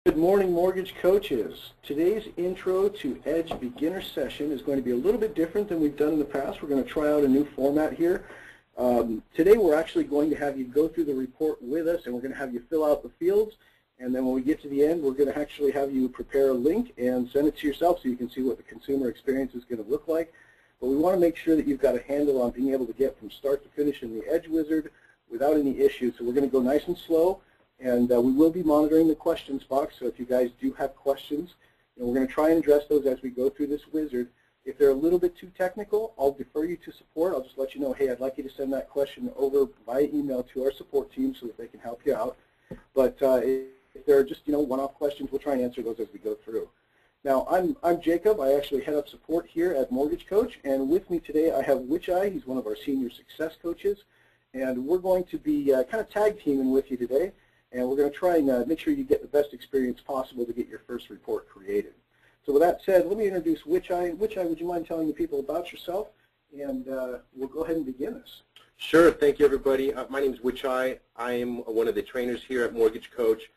Good morning, mortgage coaches. Today's intro to Edge beginner session is going to be a little bit different than we've done in the past. We're going to try out a new format here. Today we're actually going to have you go through the report with us, and we're going to have you fill out the fields, and then when we get to the end we're going to actually have you prepare a link and send it to yourself so you can see what the consumer experience is going to look like. But we want to make sure that you've got a handle on being able to get from start to finish in the Edge Wizard without any issues. So we're going to go nice and slow. And we will be monitoring the questions box, so if you guys do have questions, we're going to try and address those as we go through this wizard. If they're a little bit too technical, I'll defer you to support. I'll just let you know, hey, I'd like you to send that question over via email to our support team so that they can help you out. But if there are just one-off questions, we'll try and answer those as we go through. Now, I'm Jacob. I actually head up support here at Mortgage Coach, and with me today I have Wichai. He's one of our senior success coaches, and we're going to be kind of tag teaming with you today. And we're going to try and make sure you get the best experience possible to get your first report created. So with that said, let me introduce Wichai. Wichai, would you mind telling the people about yourself? And we'll go ahead and begin this. Sure. Thank you, everybody. My name is Wichai. I am one of the trainers here at Mortgage Coach.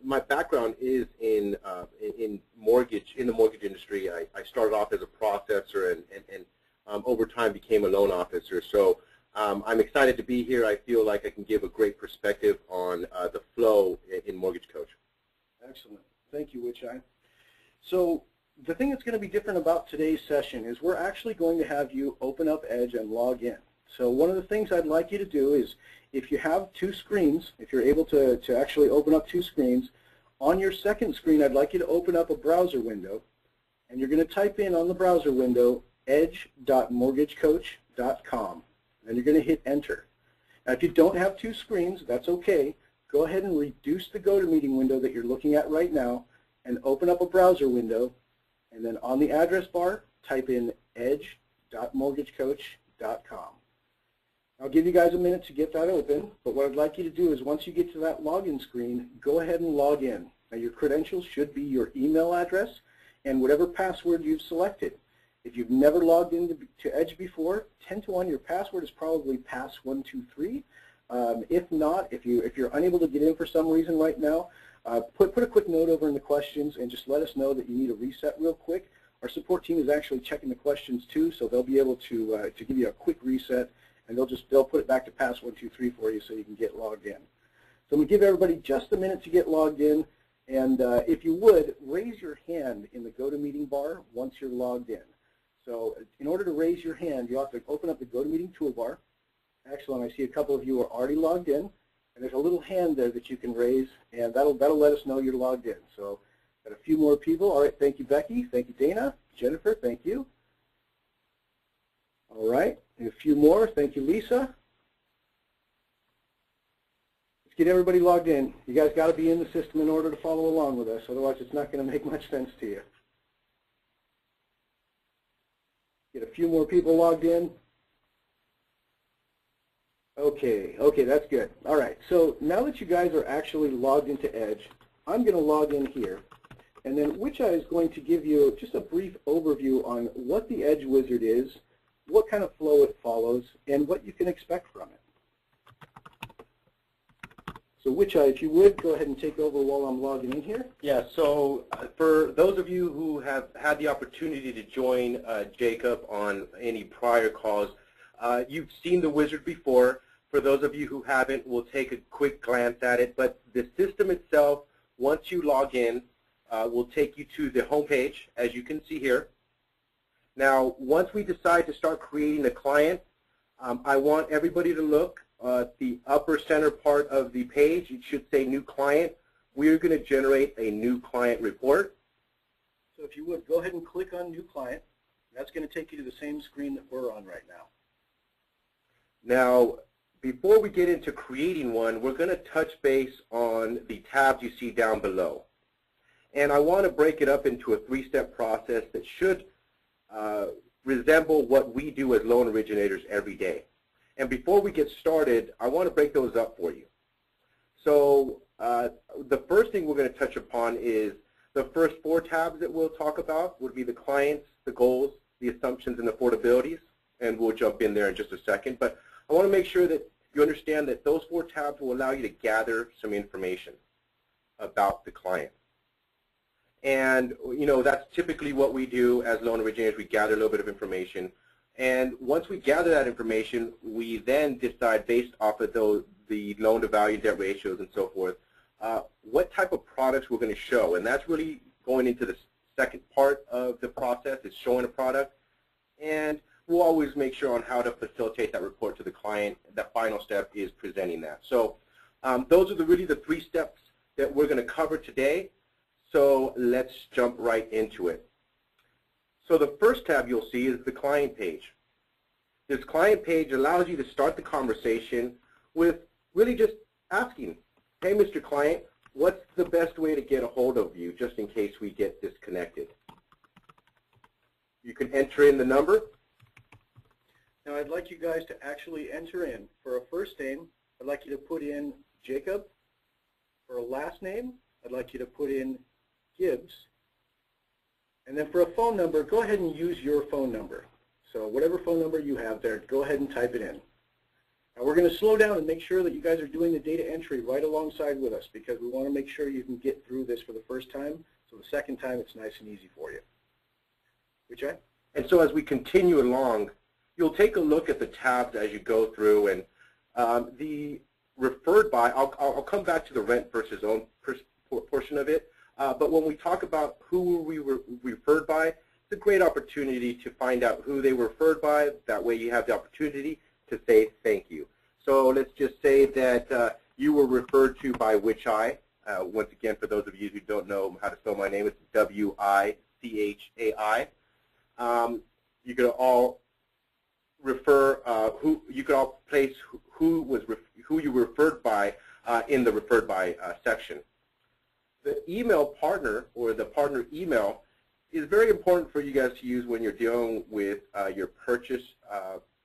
My background is in the mortgage industry. I started off as a processor and over time became a loan officer. So I'm excited to be here. I feel like I can give a great perspective on the flow in Mortgage Coach. Excellent. Thank you, Wichai. So the thing that's going to be different about today's session is we're actually going to have you open up Edge and log in. So one of the things I'd like you to do is if you have two screens, if you're able to actually open up two screens, on your second screen I'd like you to open up a browser window, and you're going to type in on the browser window edge.mortgagecoach.com. and you're going to hit enter. Now if you don't have two screens, that's okay. Go ahead and reduce the GoToMeeting window that you're looking at right now and open up a browser window, and then on the address bar type in edge.mortgagecoach.com. I'll give you guys a minute to get that open, but what I'd like you to do is once you get to that login screen, go ahead and log in. Now your credentials should be your email address and whatever password you've selected. If you've never logged into Edge before, 10 to 1 your password is probably pass123. If not, if you're unable to get in for some reason right now, put a quick note over in the questions and just let us know that you need a reset real quick. Our support team is actually checking the questions too, so they'll be able to give you a quick reset, and they'll put it back to pass123 for you so you can get logged in. So I'm going to give everybody just a minute to get logged in, and if you would, raise your hand in the GoToMeeting bar once you're logged in. So in order to raise your hand, you have to open up the GoToMeeting toolbar. Excellent. I see a couple of you are already logged in, and there's a little hand there that you can raise, and that'll let us know you're logged in. So got a few more people. All right, thank you, Becky. Thank you, Dana. Jennifer, thank you. All right, and a few more. Thank you, Lisa. Let's get everybody logged in. You guys got to be in the system in order to follow along with us, otherwise it's not going to make much sense to you. Get a few more people logged in. Okay, that's good. All right, so now that you guys are actually logged into Edge, I'm going to log in here, and then Wichai is going to give you just a brief overview on what the Edge Wizard is, what kind of flow it follows, and what you can expect from it. So Wichai, if you would, go ahead and take over while I'm logging in here. Yeah, so for those of you who have had the opportunity to join Jacob on any prior calls, you've seen the wizard before. For those of you who haven't, we'll take a quick glance at it. But the system itself, once you log in, will take you to the home page, as you can see here. Now, once we decide to start creating a client, I want everybody to look at the upper center part of the page. It should say New Client. We are going to generate a new client report. So if you would, go ahead and click on New Client. That's going to take you to the same screen that we're on right now. Now, before we get into creating one, we're going to touch base on the tabs you see down below. And I want to break it up into a three-step process that should resemble what we do as loan originators every day. And before we get started, I want to break those up for you. So the first thing we're going to touch upon is the first four tabs that we'll talk about would be the clients, the goals, the assumptions, and affordabilities. And we'll jump in there in just a second. But I want to make sure that you understand that those four tabs will allow you to gather some information about the client. And that's typically what we do as loan originators. We gather a little bit of information. And once we gather that information, we then decide based off of the loan to value, debt ratios, and so forth, what type of products we're going to show. And that's really going into the second part of the process, is showing a product. And we'll always make sure on how to facilitate that report to the client. The final step is presenting that. So those are really the 3 steps that we're going to cover today. So let's jump right into it. So the first tab you'll see is the client page. This client page allows you to start the conversation with really just asking, hey, Mr. Client, what's the best way to get a hold of you, just in case we get disconnected? You can enter in the number. Now I'd like you guys to actually enter in. For a first name, I'd like you to put in Jacob. For a last name, I'd like you to put in Gibbs. And then for a phone number, go ahead and use your phone number. So whatever phone number you have there, go ahead and type it in. Now we're going to slow down and make sure that you guys are doing the data entry right alongside with us, because we want to make sure you can get through this for the first time, so the second time it's nice and easy for you. Wichai? And so as we continue along, you'll take a look at the tabs as you go through, and the referred by, I'll come back to the rent versus own portion of it. But when we talk about who we were referred by, it's a great opportunity to find out who they were referred by. That way you have the opportunity to say thank you. So let's just say that you were referred to by Wichai. Once again, for those of you who don't know how to spell my name, it's W-I-C-H-A-I. You could all refer you could all place who you were referred by in the referred by section. The email partner, or the partner email, is very important for you guys to use when you're dealing with your purchase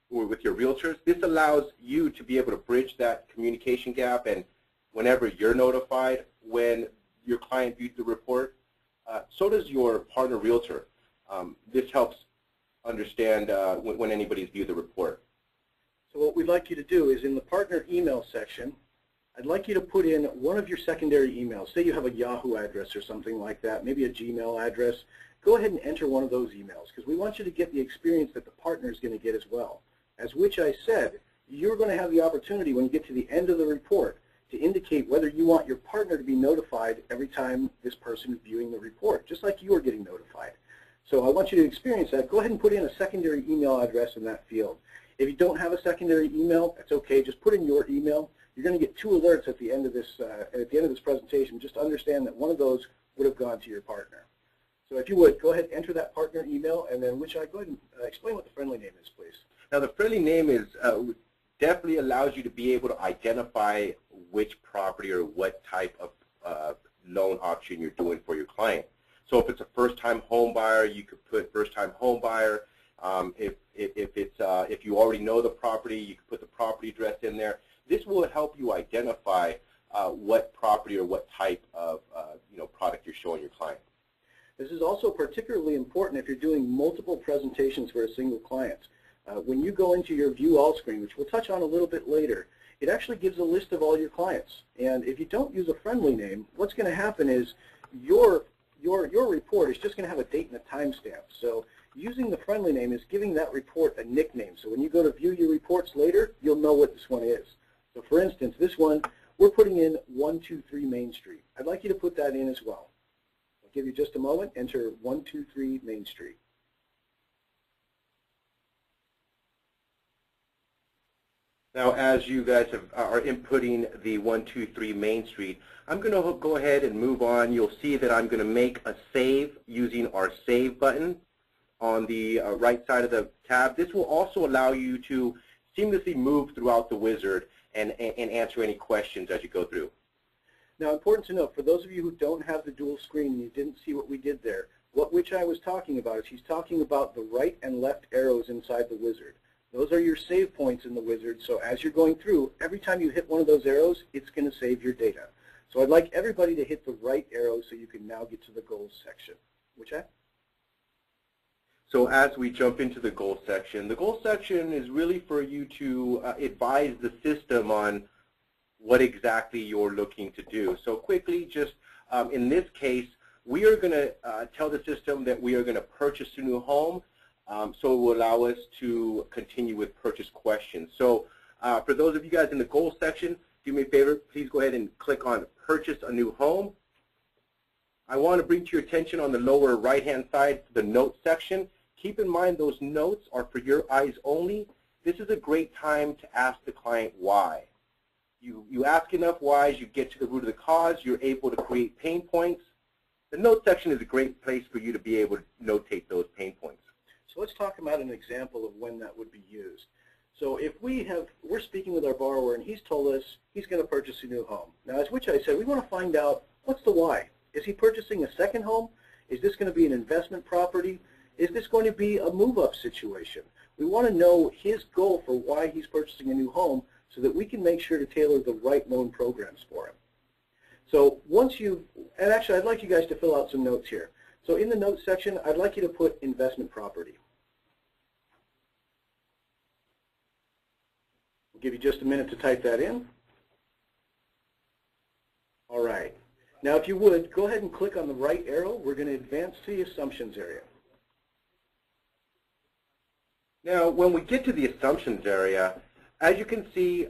or with your realtors. This allows you to be able to bridge that communication gap, and whenever you're notified when your client views the report, so does your partner realtor. This helps understand when anybody's viewed the report. So what we'd like you to do is in the partner email section, I'd like you to put in one of your secondary emails. Say you have a Yahoo address or something like that, maybe a Gmail address. Go ahead and enter one of those emails, because we want you to get the experience that the partner is going to get as well. As Wichai said, you're going to have the opportunity when you get to the end of the report to indicate whether you want your partner to be notified every time this person is viewing the report, just like you are getting notified. So I want you to experience that. Go ahead and put in a secondary email address in that field. If you don't have a secondary email, that's okay. Just put in your email. You're going to get 2 alerts at the end of this presentation. Just understand that one of those would have gone to your partner. So if you would, go ahead and enter that partner email, and then Wichai, go ahead and explain what the friendly name is, please. Now the friendly name is definitely allows you to be able to identify which property or what type of loan option you're doing for your client. So if it's a first-time home buyer, you could put first-time home buyer. If you already know the property, you could put the property address in there. This will help you identify what property or what type of product you're showing your client. This is also particularly important if you're doing multiple presentations for a single client. When you go into your View All screen, which we'll touch on a little bit later, it actually gives a list of all your clients. And if you don't use a friendly name, what's going to happen is your report is just going to have a date and a timestamp. So using the friendly name is giving that report a nickname. So when you go to view your reports later, you'll know what this one is. So for instance, this one, we're putting in 123 Main Street. I'd like you to put that in as well. I'll give you just a moment. Enter 123 Main Street. Now, as you guys are inputting the 123 Main Street, I'm going to go ahead and move on. You'll see that I'm going to make a save using our Save button on the right side of the tab. This will also allow you to seamlessly move throughout the wizard and answer any questions as you go through. Now, important to note, for those of you who don't have the dual screen and you didn't see what we did there, what Wichai was talking about is he's talking about the right and left arrows inside the wizard. Those are your save points in the wizard, so as you're going through, every time you hit one of those arrows, it's going to save your data. So I'd like everybody to hit the right arrow so you can now get to the goals section. Wichai? So as we jump into the goals section is really for you to advise the system on what exactly you're looking to do. So quickly, just in this case, we are going to tell the system that we are going to purchase a new home, so it will allow us to continue with purchase questions. So for those of you guys in the goals section, do me a favor, please go ahead and click on purchase a new home. I want to bring to your attention on the lower right-hand side the notes section. Keep in mind those notes are for your eyes only. This is a great time to ask the client why. You ask enough whys, you get to the root of the cause, you're able to create pain points. The note section is a great place for you to be able to notate those pain points. So let's talk about an example of when that would be used. So if we're speaking with our borrower and he's told us he's going to purchase a new home. Now, as Wichai said, we want to find out what's the why. Is he purchasing a second home? Is this going to be an investment property? Is this going to be a move-up situation? We want to know his goal for why he's purchasing a new home so that we can make sure to tailor the right loan programs for him. So once and actually I'd like you guys to fill out some notes here. So in the notes section, I'd like you to put investment property. We'll give you just a minute to type that in. All right. Now if you would, go ahead and click on the right arrow. We're going to advance to the assumptions area. Now when we get to the assumptions area, as you can see,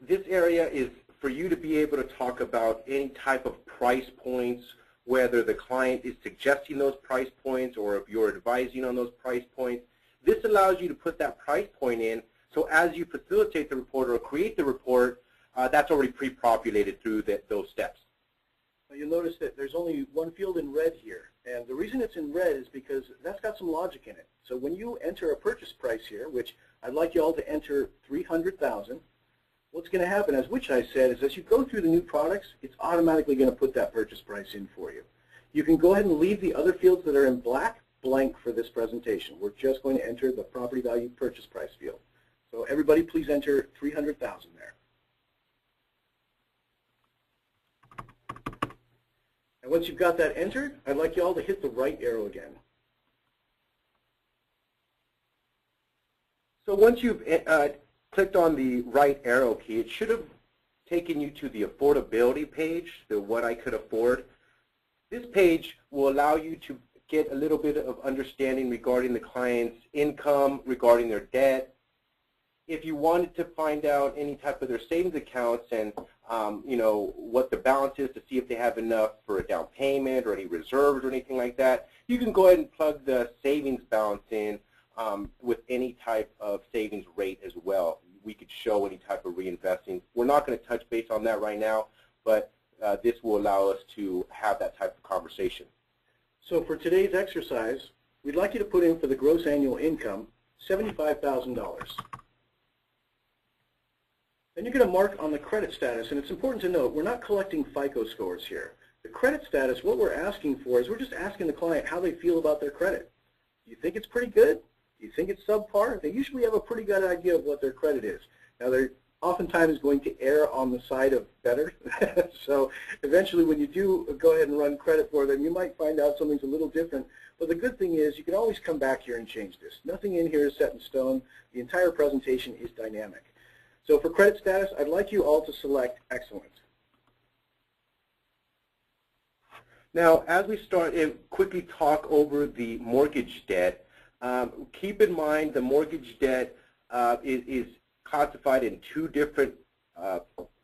this area is for you to be able to talk about any type of price points, whether the client is suggesting those price points or if you're advising on those price points. This allows you to put that price point in, so as you facilitate the report or create the report, that's already pre-populated through those steps. You'll notice that there's only one field in red here, and the reason it's in red is because that's got some logic in it. So when you enter a purchase price here, which I'd like you all to enter $300,000, what's going to happen, as Wichai said, is as you go through the new products, it's automatically going to put that purchase price in for you. You can go ahead and leave the other fields that are in black blank for this presentation. We're just going to enter the property value purchase price field. So everybody please enter $300,000 there. And once you've got that entered, I'd like you all to hit the right arrow again. So once you've clicked on the right arrow key, it should have taken you to the affordability page, the what I could afford. This page will allow you to get a little bit of understanding regarding the client's income, regarding their debt. If you wanted to find out any type of their savings accounts and what the balance is to see if they have enough for a down payment or any reserves or anything like that, you can go ahead and plug the savings balance in with any type of savings rate as well. We could show any type of reinvesting. We're not going to touch base on that right now, but this will allow us to have that type of conversation. So for today's exercise, we'd like you to put in for the gross annual income $75,000. Then you're going to mark on the credit status, and it's important to note we're not collecting FICO scores here. The credit status, what we're asking for is we're just asking the client how they feel about their credit. Do you think it's pretty good? Do you think it's subpar? They usually have a pretty good idea of what their credit is. Now they're oftentimes going to err on the side of better. So eventually when you do go ahead and run credit for them, you might find out something's a little different. But the good thing is you can always come back here and change this. Nothing in here is set in stone. The entire presentation is dynamic. So for credit status, I'd like you all to select excellent. Now, as we start and quickly talk over the mortgage debt, keep in mind the mortgage debt is classified in two different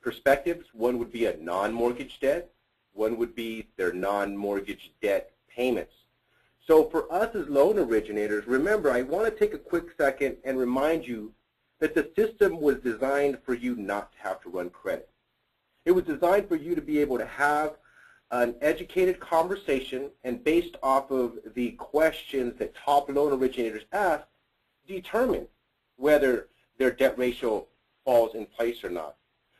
perspectives. One would be a non-mortgage debt. One would be their non-mortgage debt payments. So for us as loan originators, remember, I want to take a quick second and remind you that the system was designed for you not to have to run credit. It was designed for you to be able to have an educated conversation and based off of the questions that top loan originators ask, determine whether their debt ratio falls in place or not.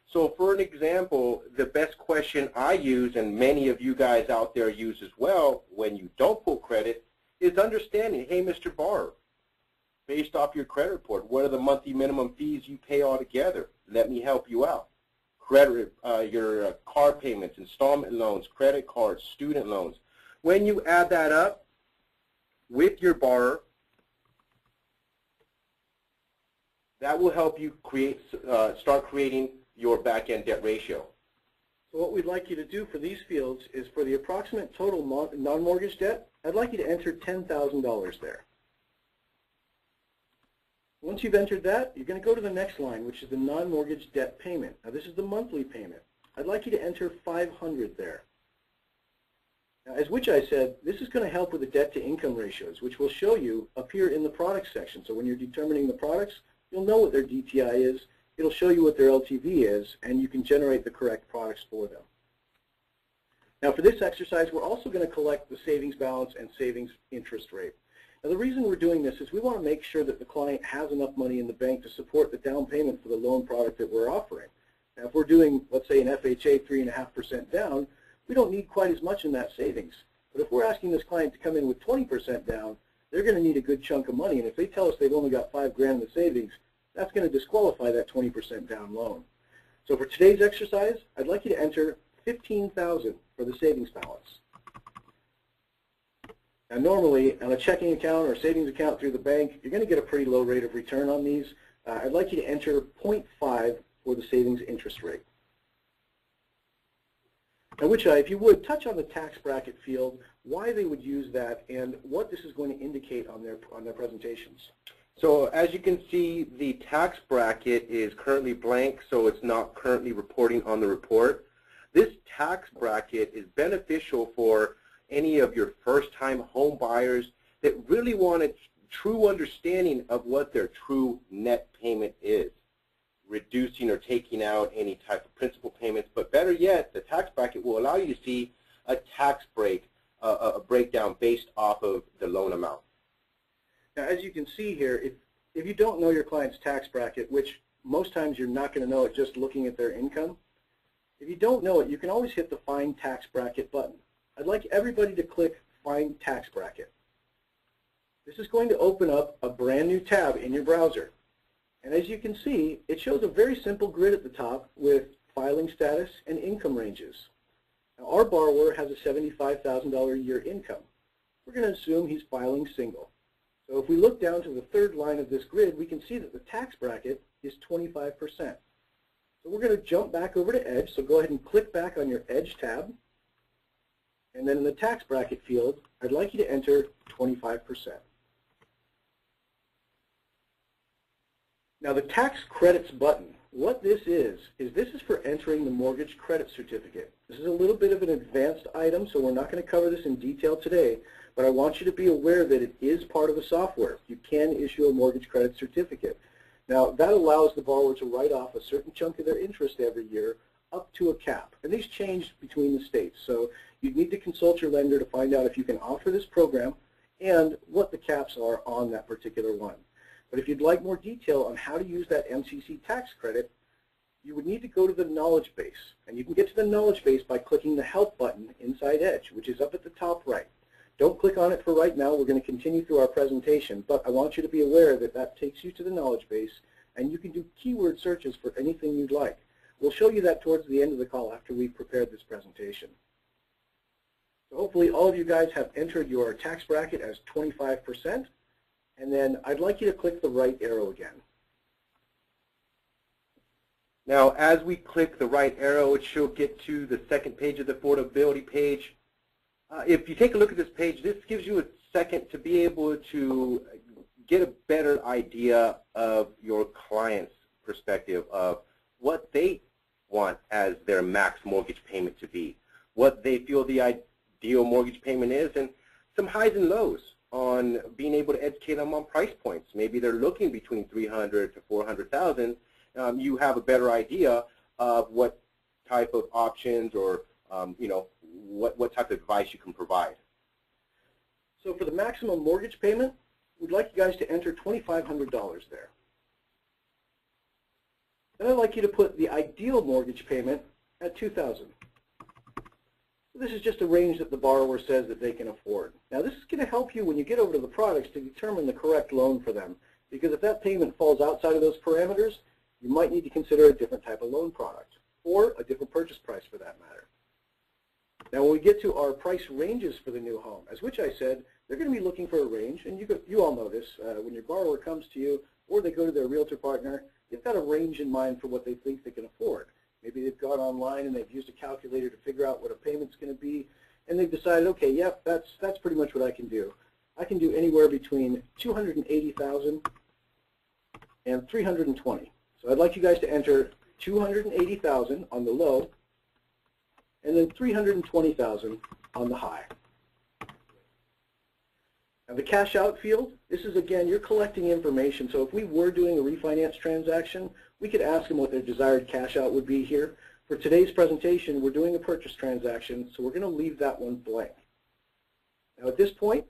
So for an example, the best question I use, and many of you guys out there use as well when you don't pull credit, is understanding, hey, Mr. Borrower, based off your credit report, what are the monthly minimum fees you pay altogether? Let me help you out. Credit, your car payments, installment loans, credit cards, student loans. When you add that up with your borrower, that will help you start creating your back-end debt ratio. So what we'd like you to do for these fields is for the approximate total non-mortgage debt, I'd like you to enter $10,000 there. Once you've entered that, you're going to go to the next line, which is the non-mortgage debt payment. Now this is the monthly payment. I'd like you to enter $500 there. Now, as Wichai said, this is going to help with the debt-to-income ratios, which will show you up here in the products section. So when you're determining the products, you'll know what their DTI is. It'll show you what their LTV is, and you can generate the correct products for them. Now for this exercise, we're also going to collect the savings balance and savings interest rate. Now the reason we're doing this is we want to make sure that the client has enough money in the bank to support the down payment for the loan product that we're offering. Now if we're doing, let's say, an FHA 3.5% down, we don't need quite as much in that savings. But if we're asking this client to come in with 20% down, they're going to need a good chunk of money. And if they tell us they've only got $5 grand in the savings, that's going to disqualify that 20% down loan. So for today's exercise, I'd like you to enter $15,000 for the savings balance. Now normally, on a checking account or savings account through the bank, you're going to get a pretty low rate of return on these. I'd like you to enter 0.5 for the savings interest rate. Now, Wichai, if you would, touch on the tax bracket field, why they would use that, and what this is going to indicate on their presentations. So as you can see, the tax bracket is currently blank, so it's not currently reporting on the report. This tax bracket is beneficial for any of your first-time home buyers that really want a true understanding of what their true net payment is, reducing or taking out any type of principal payments. But better yet, the tax bracket will allow you to see a tax break, a breakdown based off of the loan amount. Now, as you can see here, if you don't know your client's tax bracket, which most times you're not going to know it just looking at their income, if you don't know it, you can always hit the Find Tax Bracket button. I'd like everybody to click Find Tax Bracket. This is going to open up a brand new tab in your browser. And as you can see, it shows a very simple grid at the top with filing status and income ranges. Now, our borrower has a $75,000 a year income. We're going to assume he's filing single. So if we look down to the third line of this grid, we can see that the tax bracket is 25%. So we're going to jump back over to Edge, so go ahead and click back on your Edge tab. And then in the tax bracket field, I'd like you to enter 25%. Now the tax credits button, what this is for entering the mortgage credit certificate. This is a little bit of an advanced item, so we're not going to cover this in detail today, but I want you to be aware that it is part of the software. You can issue a mortgage credit certificate. Now that allows the borrower to write off a certain chunk of their interest every year up to a cap. And these change between the states, so you'd need to consult your lender to find out if you can offer this program and what the caps are on that particular one. But if you'd like more detail on how to use that MCC tax credit, you would need to go to the knowledge base. And you can get to the knowledge base by clicking the Help button inside Edge, which is up at the top right. Don't click on it for right now. We're going to continue through our presentation, but I want you to be aware that that takes you to the knowledge base, and you can do keyword searches for anything you'd like. We'll show you that towards the end of the call after we've prepared this presentation. So hopefully all of you guys have entered your tax bracket as 25%. And then I'd like you to click the right arrow again. Now, as we click the right arrow, it should get to the second page of the affordability page. If you take a look at this page, this gives you a second to be able to get a better idea of your client's perspective of what they want as their max mortgage payment to be, what they feel the ideal mortgage payment is, and some highs and lows on being able to educate them on price points. Maybe they're looking between $300,000 to $400,000. You have a better idea of what type of options or what type of advice you can provide. So for the maximum mortgage payment, we'd like you guys to enter $2,500 there. Then I'd like you to put the ideal mortgage payment at $2,000. So this is just a range that the borrower says that they can afford. Now this is going to help you when you get over to the products to determine the correct loan for them, because if that payment falls outside of those parameters, you might need to consider a different type of loan product or a different purchase price for that matter. Now when we get to our price ranges for the new home, as which I said, they're going to be looking for a range, and you all know this, when your borrower comes to you or they go to their realtor partner, they've got a range in mind for what they think they can afford. Maybe they've gone online and they've used a calculator to figure out what a payment's going to be, and they've decided, okay, yep, that's pretty much what I can do. I can do anywhere between $280,000 and $320,000. So I'd like you guys to enter $280,000 on the low, and then $320,000 on the high. Now the cash out field, this is again, you're collecting information. So if we were doing a refinance transaction, we could ask them what their desired cash out would be here. For today's presentation, we're doing a purchase transaction, so we're going to leave that one blank. Now at this point,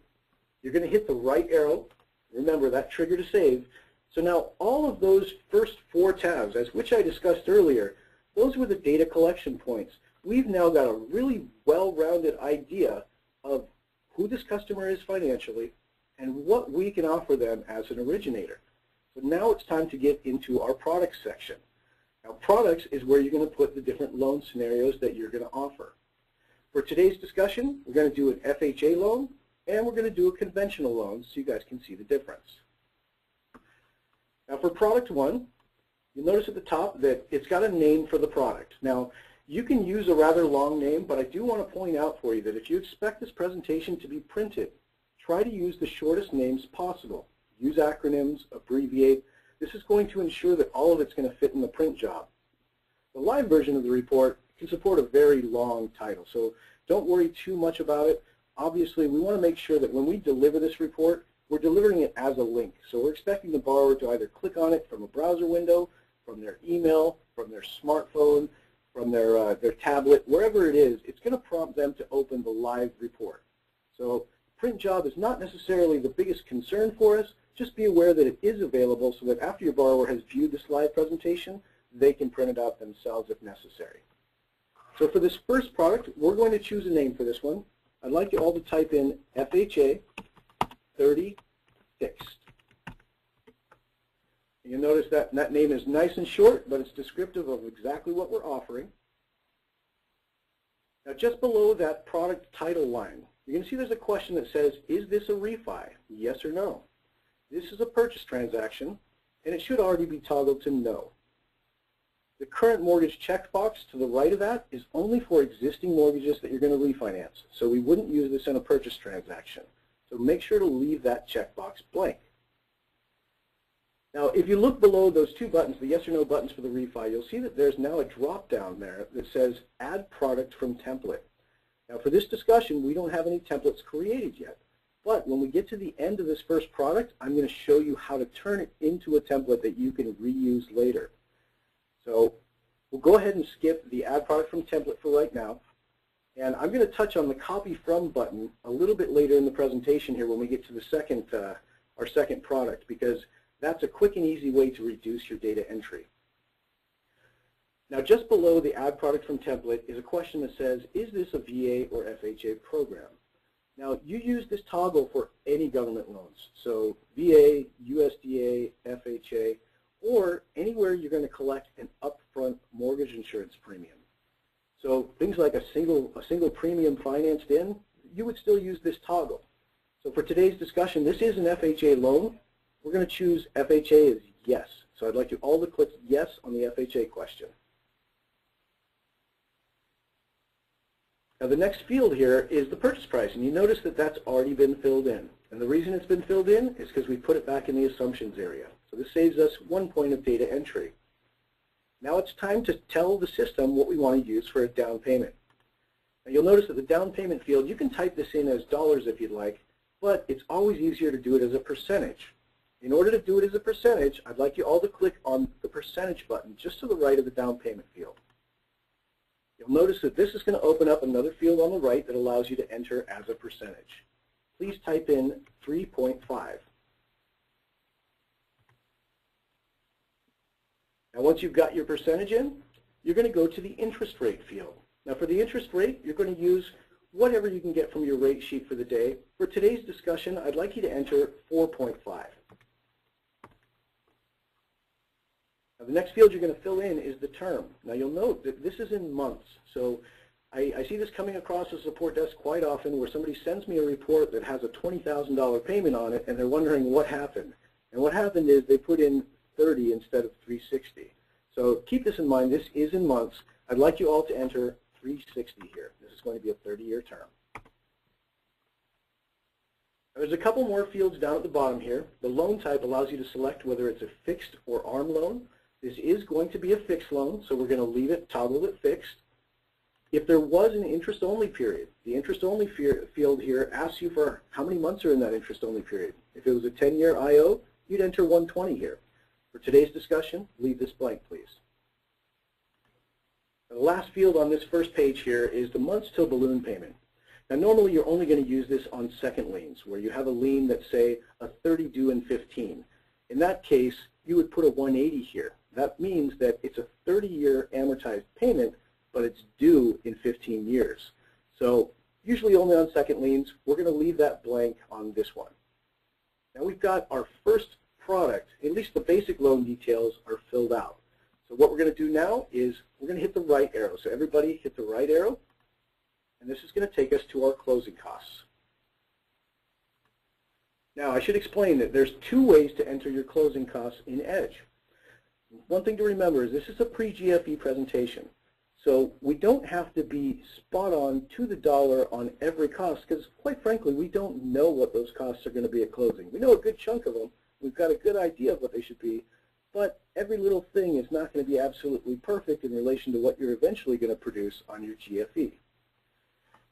you're going to hit the right arrow. Remember that trigger to save. So now all of those first 4 tabs, as which I discussed earlier, those were the data collection points. We've now got a really well-rounded idea of who this customer is financially and what we can offer them as an originator. So now it's time to get into our products section. Now products is where you're going to put the different loan scenarios that you're going to offer. For today's discussion, we're going to do an FHA loan and we're going to do a conventional loan so you guys can see the difference. Now for product 1, you'll notice at the top that it's got a name for the product. Now you can use a rather long name, but I do want to point out for you that if you expect this presentation to be printed, try to use the shortest names possible. Use acronyms, abbreviate. This is going to ensure that all of it's going to fit in the print job. The live version of the report can support a very long title, so don't worry too much about it. Obviously, we want to make sure that when we deliver this report, we're delivering it as a link. So we're expecting the borrower to either click on it from a browser window, from their email, from their smartphone, from their tablet, wherever it is, it's going to prompt them to open the live report. So print job is not necessarily the biggest concern for us. Just be aware that it is available so that after your borrower has viewed this live presentation, they can print it out themselves if necessary. So for this first product, we're going to choose a name for this one. I'd like you all to type in FHA 30 fixed. You'll notice that that name is nice and short, but it's descriptive of exactly what we're offering. Now just below that product title line, you're going to see there's a question that says, is this a refi? Yes or no? This is a purchase transaction, and it should already be toggled to no. The current mortgage checkbox to the right of that is only for existing mortgages that you're going to refinance. So we wouldn't use this in a purchase transaction. So make sure to leave that checkbox blank. Now, if you look below those 2 buttons, the yes or no buttons for the refi, you'll see that there's now a drop down there that says Add Product from Template. Now, for this discussion, we don't have any templates created yet. But when we get to the end of this first product, I'm going to show you how to turn it into a template that you can reuse later. So we'll go ahead and skip the Add Product from Template for right now. And I'm going to touch on the Copy From button a little bit later in the presentation here when we get to the our second product, because that's a quick and easy way to reduce your data entry. Now just below the Add Product from Template is a question that says, is this a VA or FHA program? Now you use this toggle for any government loans. So VA, USDA, FHA, or anywhere you're going to collect an upfront mortgage insurance premium. So things like a single premium financed in, you would still use this toggle. So for today's discussion, this is an FHA loan. We're going to choose FHA as yes. So I'd like you all to click yes on the FHA question. Now the next field here is the purchase price, and you notice that that's already been filled in. And the reason it's been filled in is because we put it back in the assumptions area. So this saves us 1 point of data entry. Now it's time to tell the system what we want to use for a down payment. Now you'll notice that the down payment field, you can type this in as dollars if you'd like, but it's always easier to do it as a percentage. In order to do it as a percentage, I'd like you all to click on the percentage button just to the right of the down payment field. You'll notice that this is going to open up another field on the right that allows you to enter as a percentage. Please type in 3.5. Now once you've got your percentage in, you're going to go to the interest rate field. Now for the interest rate, you're going to use whatever you can get from your rate sheet for the day. For today's discussion, I'd like you to enter 4.5. Now the next field you're going to fill in is the term. Now you'll note that this is in months. So I see this coming across the support desk quite often where somebody sends me a report that has a $20,000 payment on it and they're wondering what happened. And what happened is they put in 30 instead of 360. So keep this in mind. This is in months. I'd like you all to enter 360 here. This is going to be a 30-year term. There's a couple more fields down at the bottom here. The loan type allows you to select whether it's a fixed or ARM loan. This is going to be a fixed loan, so we're going to leave it, toggle it fixed. If there was an interest-only period, the interest-only field here asks you for how many months are in that interest-only period. If it was a 10-year IO, you'd enter 120 here. For today's discussion, leave this blank, please. The last field on this first page here is the months till balloon payment. Now, normally you're only going to use this on second liens, where you have a lien that's, say, a 30 due in 15. In that case, you would put a 180 here. That means that it's a 30-year amortized payment, but it's due in 15 years. So usually only on second liens, we're going to leave that blank on this one. Now we've got our first product, at least the basic loan details are filled out. So what we're going to do now is we're going to hit the right arrow. So everybody hit the right arrow, and this is going to take us to our closing costs. Now I should explain that there's two ways to enter your closing costs in Edge. One thing to remember is this is a pre-GFE presentation. So we don't have to be spot on to the dollar on every cost because, quite frankly, we don't know what those costs are going to be at closing. We know a good chunk of them. We've got a good idea of what they should be, but every little thing is not going to be absolutely perfect in relation to what you're eventually going to produce on your GFE.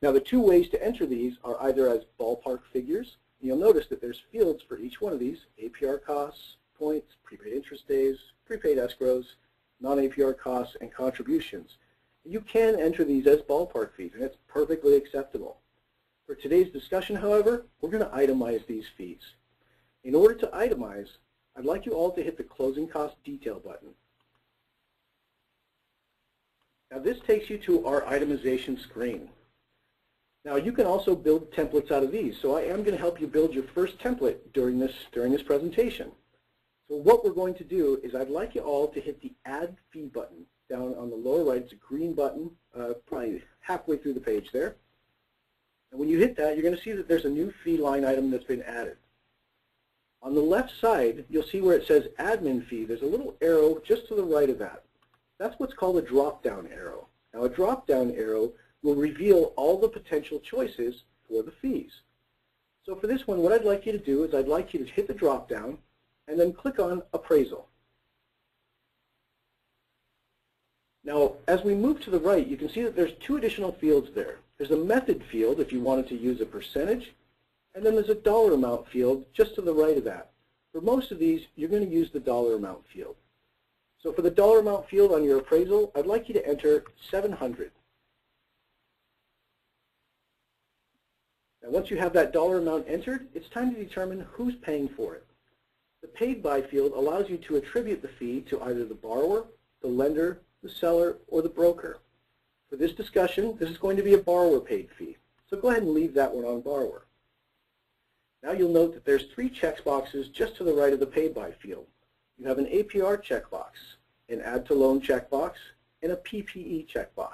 Now, the two ways to enter these are either as ballpark figures. You'll notice that there's fields for each one of these: APR costs, points, prepaid interest days, prepaid escrows, non-APR costs, and contributions. You can enter these as ballpark fees, and it's perfectly acceptable. For today's discussion, however, we're going to itemize these fees. In order to itemize, I'd like you all to hit the closing cost detail button. Now this takes you to our itemization screen. Now you can also build templates out of these, so I am going to help you build your first template during this presentation. So what we're going to do is I'd like you all to hit the Add Fee button down on the lower right. It's a green button, probably halfway through the page there. And when you hit that, you're going to see that there's a new fee line item that's been added. On the left side, you'll see where it says Admin Fee. There's a little arrow just to the right of that. That's what's called a drop-down arrow. Now, a drop-down arrow will reveal all the potential choices for the fees. So for this one, what I'd like you to do is I'd like you to hit the drop-down and then click on Appraisal. Now, as we move to the right, you can see that there's two additional fields there. There's a method field if you wanted to use a percentage, and then there's a dollar amount field just to the right of that. For most of these, you're going to use the dollar amount field. So for the dollar amount field on your appraisal, I'd like you to enter 700. Now, once you have that dollar amount entered, it's time to determine who's paying for it. The Paid By field allows you to attribute the fee to either the borrower, the lender, the seller, or the broker. For this discussion, this is going to be a borrower-paid fee, so go ahead and leave that one on borrower. Now you'll note that there's three checkboxes just to the right of the Paid By field. You have an APR checkbox, an Add to Loan checkbox, and a PPE checkbox.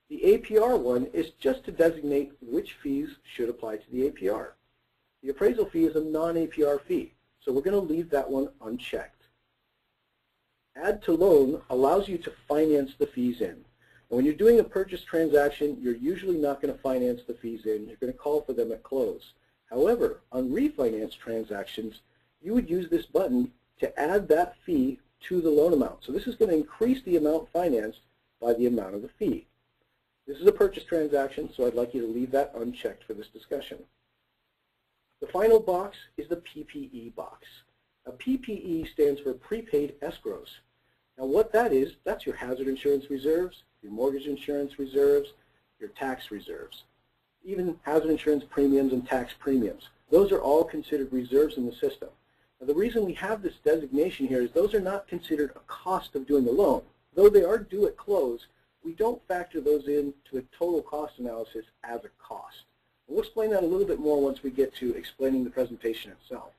The APR one is just to designate which fees should apply to the APR. The appraisal fee is a non-APR fee, so we're going to leave that one unchecked. Add to Loan allows you to finance the fees in. And when you're doing a purchase transaction, you're usually not going to finance the fees in. You're going to call for them at close. However, on refinance transactions, you would use this button to add that fee to the loan amount. So this is going to increase the amount financed by the amount of the fee. This is a purchase transaction, so I'd like you to leave that unchecked for this discussion. The final box is the PPE box. A PPE stands for Prepaid Escrows. Now what that is, that's your hazard insurance reserves, your mortgage insurance reserves, your tax reserves. Even hazard insurance premiums and tax premiums. Those are all considered reserves in the system. Now the reason we have this designation here is those are not considered a cost of doing the loan. Though they are due at close, we don't factor those into a total cost analysis as a cost. And we'll explain that a little bit more once we get to explaining the presentation itself.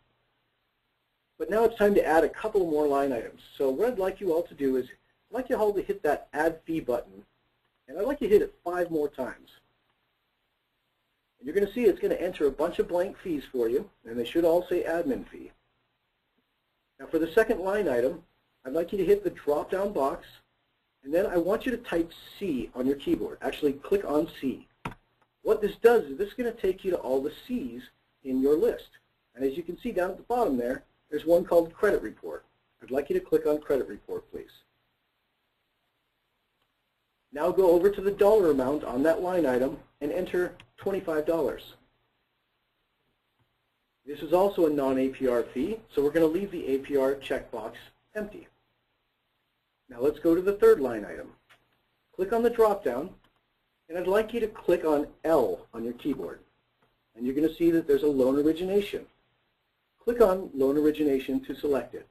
But now it's time to add a couple more line items. So what I'd like you all to do is, I'd like you all to hit that Add Fee button, and I'd like you to hit it 5 more times. And you're going to see it's going to enter a bunch of blank fees for you, and they should all say Admin Fee. Now for the second line item, I'd like you to hit the drop-down box, and then I want you to type C on your keyboard. Actually, click on C. What this does is this is going to take you to all the C's in your list. And as you can see down at the bottom there, there's one called Credit Report. I'd like you to click on Credit Report, please. Now go over to the dollar amount on that line item and enter $25. This is also a non-APR fee, so we're going to leave the APR checkbox empty. Now let's go to the third line item. Click on the drop-down, and I'd like you to click on L on your keyboard. And you're going to see that there's a loan origination. Click on loan origination to select it.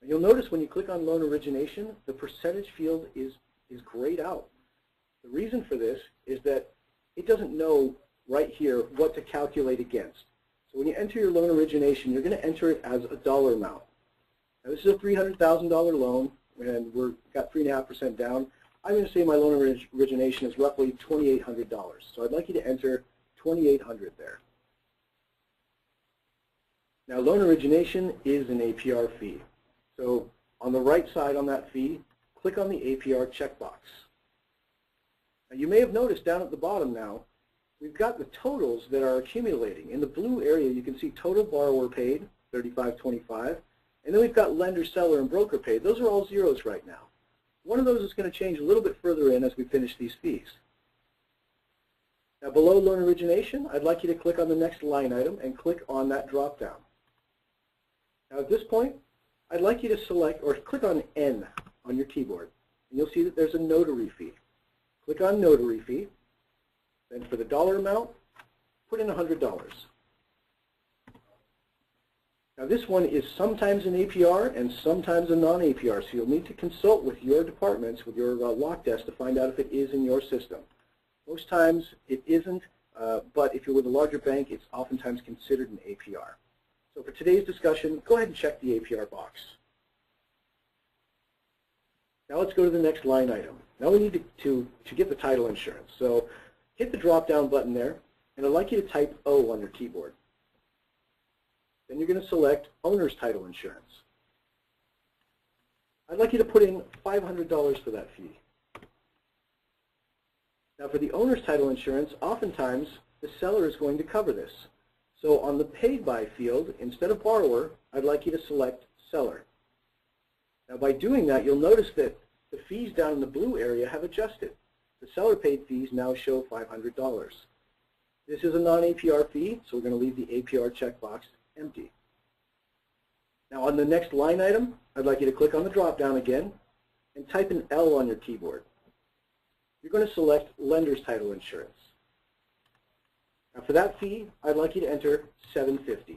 And you'll notice when you click on loan origination, the percentage field is grayed out. The reason for this is that it doesn't know right here what to calculate against. So when you enter your loan origination, you're going to enter it as a dollar amount. Now this is a $300,000 loan, and we've got 3.5% down. I'm going to say my loan origination is roughly $2,800. So I'd like you to enter $2,800 there. Now loan origination is an APR fee. So on the right side on that fee, click on the APR checkbox. Now you may have noticed down at the bottom now, we've got the totals that are accumulating. In the blue area you can see total borrower paid, $35.25, and then we've got lender, seller, and broker paid. Those are all zeros right now. One of those is going to change a little bit further in as we finish these fees. Now below loan origination, I'd like you to click on the next line item and click on that drop down. Now at this point, I'd like you to select or click on N on your keyboard, and you'll see that there's a notary fee. Click on notary fee, then for the dollar amount, put in $100. Now this one is sometimes an APR and sometimes a non-APR, so you'll need to consult with your departments, with your lock desk to find out if it is in your system. Most times it isn't, but if you're with a larger bank, it's oftentimes considered an APR. So for today's discussion, go ahead and check the APR box. Now let's go to the next line item. Now we need to get the title insurance. So hit the drop-down button there, and I'd like you to type O on your keyboard. Then you're going to select Owner's Title Insurance. I'd like you to put in $500 for that fee. Now for the Owner's Title Insurance, oftentimes the seller is going to cover this. So on the Paid By field, instead of Borrower, I'd like you to select Seller. Now by doing that, you'll notice that the fees down in the blue area have adjusted. The seller paid fees now show $500. This is a non-APR fee, so we're going to leave the APR checkbox empty. Now on the next line item, I'd like you to click on the drop-down again and type an L on your keyboard. You're going to select Lender's Title Insurance. Now for that fee, I'd like you to enter $750.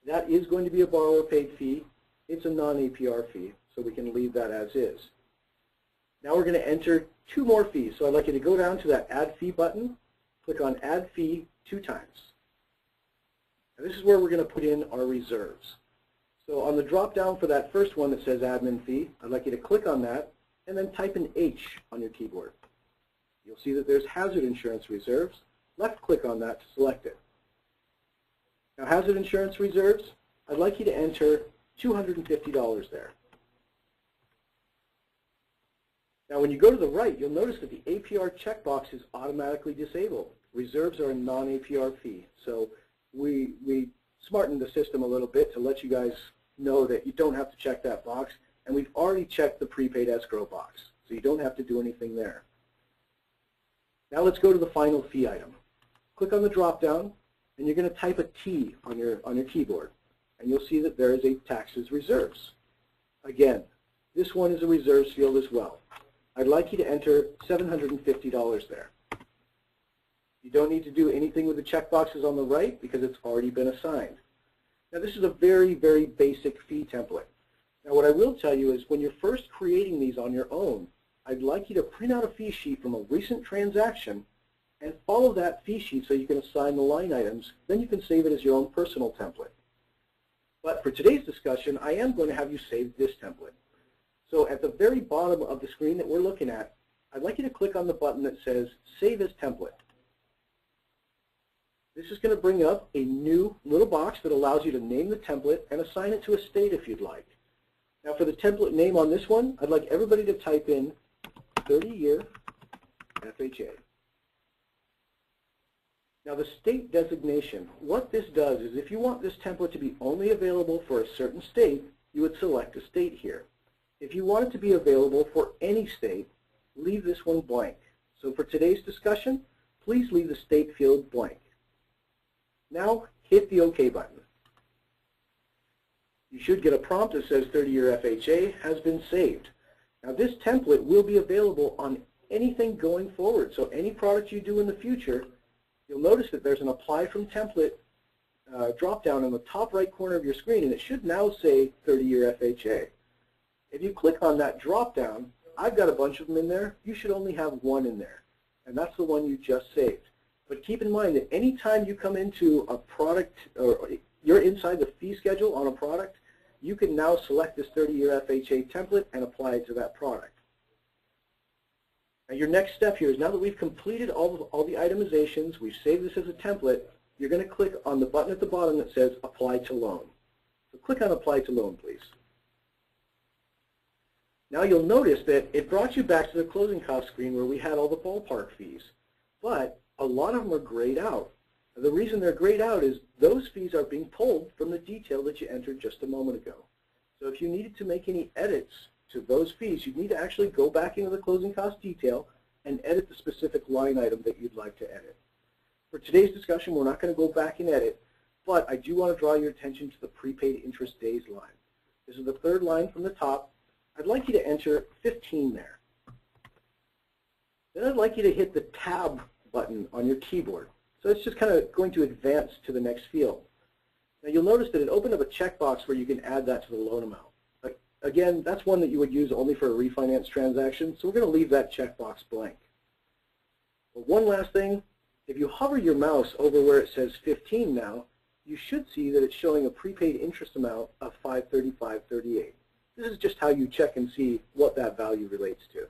That is going to be a borrower paid fee. It's a non-APR fee, so we can leave that as is. Now we're going to enter two more fees. So I'd like you to go down to that Add Fee button, click on Add Fee 2 times. Now this is where we're going to put in our reserves. So on the drop-down for that first one that says Admin Fee, I'd like you to click on that and then type an H on your keyboard. You'll see that there's Hazard Insurance Reserves. Left-click on that to select it. Now Hazard Insurance Reserves, I'd like you to enter $250 there. Now when you go to the right, you'll notice that the APR checkbox is automatically disabled. Reserves are a non-APR fee. So we smartened the system a little bit to let you guys know that you don't have to check that box. And we've already checked the prepaid escrow box. So you don't have to do anything there. Now let's go to the final fee item. Click on the drop-down, and you're going to type a T on your keyboard. And you'll see that there is a Taxes Reserves. Again, this one is a reserves field as well. I'd like you to enter $750 there. You don't need to do anything with the checkboxes on the right because it's already been assigned. Now this is a very, very basic fee template. Now what I will tell you is when you're first creating these on your own, I'd like you to print out a fee sheet from a recent transaction and follow that fee sheet so you can assign the line items. Then you can save it as your own personal template. But for today's discussion, I am going to have you save this template. So at the very bottom of the screen that we're looking at, I'd like you to click on the button that says Save as Template. This is going to bring up a new little box that allows you to name the template and assign it to a state if you'd like. Now for the template name on this one, I'd like everybody to type in 30-year FHA. Now the state designation, what this does is if you want this template to be only available for a certain state, you would select a state here. If you want it to be available for any state, leave this one blank. So for today's discussion, please leave the state field blank. Now hit the OK button. You should get a prompt that says 30-year FHA has been saved. Now this template will be available on anything going forward. So any product you do in the future, you'll notice that there's an Apply from Template drop-down in the top right corner of your screen, and it should now say 30-year FHA. If you click on that drop-down, I've got a bunch of them in there. You should only have one in there, and that's the one you just saved. But keep in mind that any time you come into a product, or you're inside the fee schedule on a product, you can now select this 30-year FHA template and apply it to that product. Now your next step here is, now that we've completed all the itemizations, we've saved this as a template, you're going to click on the button at the bottom that says Apply to Loan. So click on Apply to Loan, please. Now you'll notice that it brought you back to the closing cost screen where we had all the ballpark fees, but a lot of them are grayed out. The reason they're grayed out is those fees are being pulled from the detail that you entered just a moment ago. So if you needed to make any edits to those fees, you'd need to actually go back into the closing cost detail and edit the specific line item that you'd like to edit. For today's discussion, we're not going to go back and edit, but I do want to draw your attention to the prepaid interest days line. This is the third line from the top. I'd like you to enter 15 there. Then I'd like you to hit the Tab button on your keyboard. So it's just kind of going to advance to the next field. Now you'll notice that it opened up a checkbox where you can add that to the loan amount. But again, that's one that you would use only for a refinance transaction, so we're going to leave that checkbox blank. But one last thing, if you hover your mouse over where it says 15 now, you should see that it's showing a prepaid interest amount of $535.38. This is just how you check and see what that value relates to.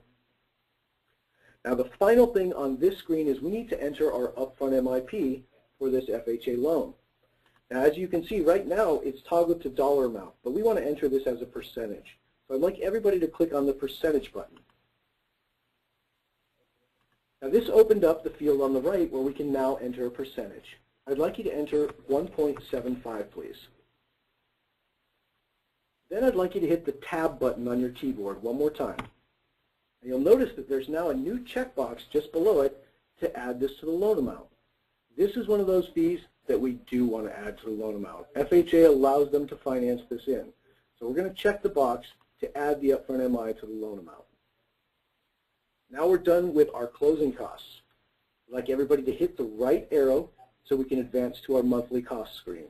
Now the final thing on this screen is we need to enter our upfront MIP for this FHA loan. Now as you can see right now it's toggled to dollar amount, but we want to enter this as a percentage. So I'd like everybody to click on the percentage button. Now this opened up the field on the right where we can now enter a percentage. I'd like you to enter 1.75 please. Then I'd like you to hit the Tab button on your keyboard one more time. And you'll notice that there's now a new checkbox just below it to add this to the loan amount. This is one of those fees that we do want to add to the loan amount. FHA allows them to finance this in. So we're going to check the box to add the upfront MI to the loan amount. Now we're done with our closing costs. I'd like everybody to hit the right arrow so we can advance to our monthly cost screen.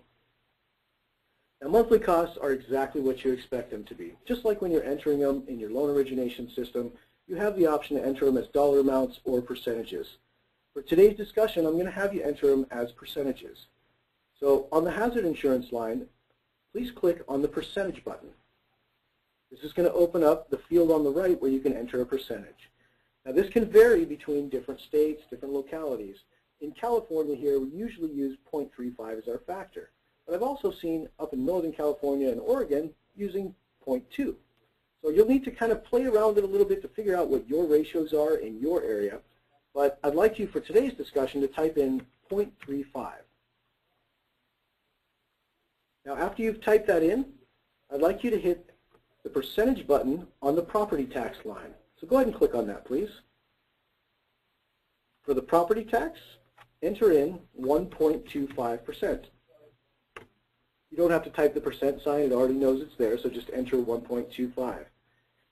Now monthly costs are exactly what you expect them to be. Just like when you're entering them in your loan origination system, you have the option to enter them as dollar amounts or percentages. For today's discussion, I'm going to have you enter them as percentages. So on the hazard insurance line, please click on the percentage button. This is going to open up the field on the right where you can enter a percentage. Now this can vary between different states, different localities. In California here, we usually use 0.35 as our factor. But I've also seen up in Northern California and Oregon using 0.2. So you'll need to kind of play around it a little bit to figure out what your ratios are in your area. But I'd like you, for today's discussion, to type in 0.35. Now after you've typed that in, I'd like you to hit the percentage button on the property tax line. So go ahead and click on that, please. For the property tax, enter in 1.25%. You don't have to type the percent sign, it already knows it's there, so just enter 1.25.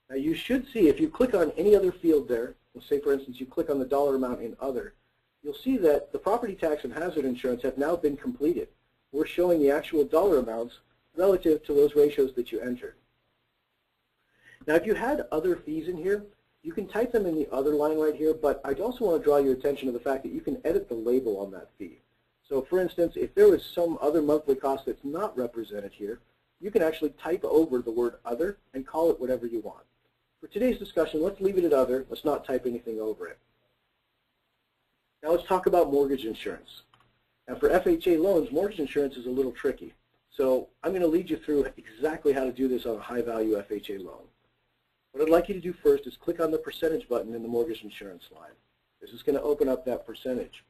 Now you should see, if you click on any other field there, let's say for instance you click on the dollar amount in other, you'll see that the property tax and hazard insurance have now been completed. We're showing the actual dollar amounts relative to those ratios that you entered. Now if you had other fees in here, you can type them in the other line right here, but I'd also want to draw your attention to the fact that you can edit the label on that fee. So for instance, if there was some other monthly cost that's not represented here, you can actually type over the word other and call it whatever you want. For today's discussion, let's leave it at other. Let's not type anything over it. Now let's talk about mortgage insurance. And for FHA loans, mortgage insurance is a little tricky. So I'm going to lead you through exactly how to do this on a high-value FHA loan. What I'd like you to do first is click on the percentage button in the mortgage insurance line. This is going to open up that percentage.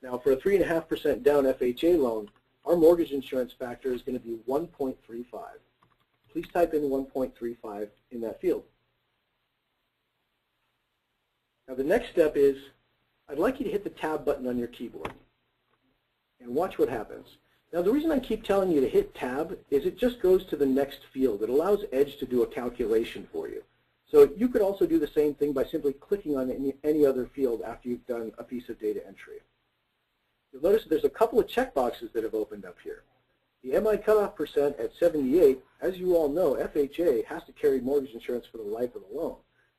Now for a 3.5% down FHA loan, our mortgage insurance factor is going to be 1.35. Please type in 1.35 in that field. Now the next step is, I'd like you to hit the tab button on your keyboard and watch what happens. Now the reason I keep telling you to hit tab is it just goes to the next field. It allows Edge to do a calculation for you. So you could also do the same thing by simply clicking on any other field after you've done a piece of data entry. You'll notice there's a couple of checkboxes that have opened up here. The MI cutoff percent at 78, as you all know, FHA has to carry mortgage insurance for the life of the loan.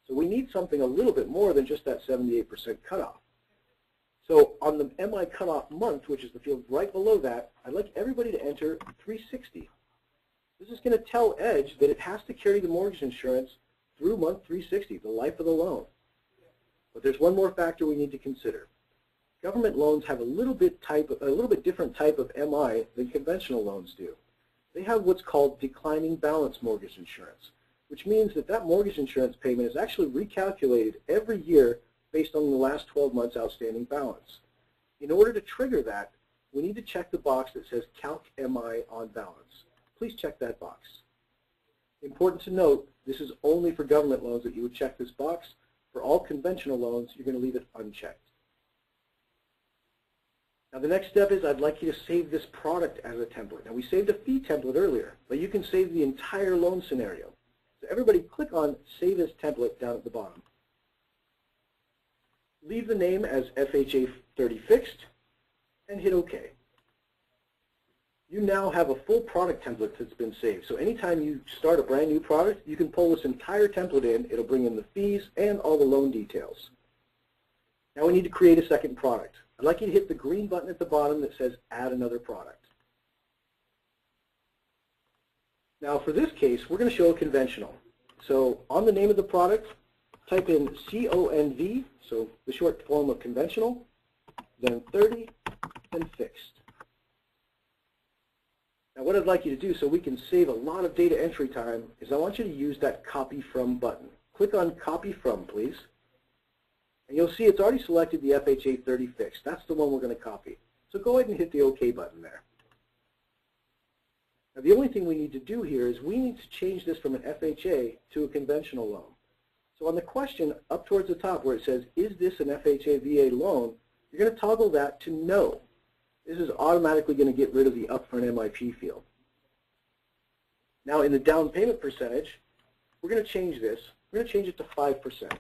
So we need something a little bit more than just that 78% cutoff. So on the MI cutoff month, which is the field right below that, I'd like everybody to enter 360. This is going to tell Edge that it has to carry the mortgage insurance through month 360, the life of the loan. But there's one more factor we need to consider. Government loans have a little bit different type of MI than conventional loans do. They have what's called declining balance mortgage insurance, which means that that mortgage insurance payment is actually recalculated every year based on the last 12 months outstanding balance. In order to trigger that, we need to check the box that says Calc MI on balance. Please check that box. Important to note, this is only for government loans that you would check this box. For all conventional loans, you're going to leave it unchecked. Now the next step is I'd like you to save this product as a template. Now we saved a fee template earlier, but you can save the entire loan scenario. So everybody click on Save as Template down at the bottom. Leave the name as FHA 30 Fixed and hit OK. You now have a full product template that's been saved. So anytime you start a brand new product, you can pull this entire template in. It'll bring in the fees and all the loan details. Now we need to create a second product. I'd like you to hit the green button at the bottom that says Add Another Product. Now for this case, we're going to show a conventional. So on the name of the product, type in CONV, so the short form of conventional, then 30, and fixed. Now what I'd like you to do so we can save a lot of data entry time is I want you to use that Copy From button. Click on Copy From, please. And you'll see it's already selected the FHA 30 Fixed. That's the one we're going to copy. So go ahead and hit the OK button there. Now the only thing we need to do here is we need to change this from an FHA to a conventional loan. So on the question up towards the top where it says, is this an FHA VA loan, you're going to toggle that to no. This is automatically going to get rid of the upfront MIP field. Now in the down payment percentage, we're going to change this. We're going to change it to 5%.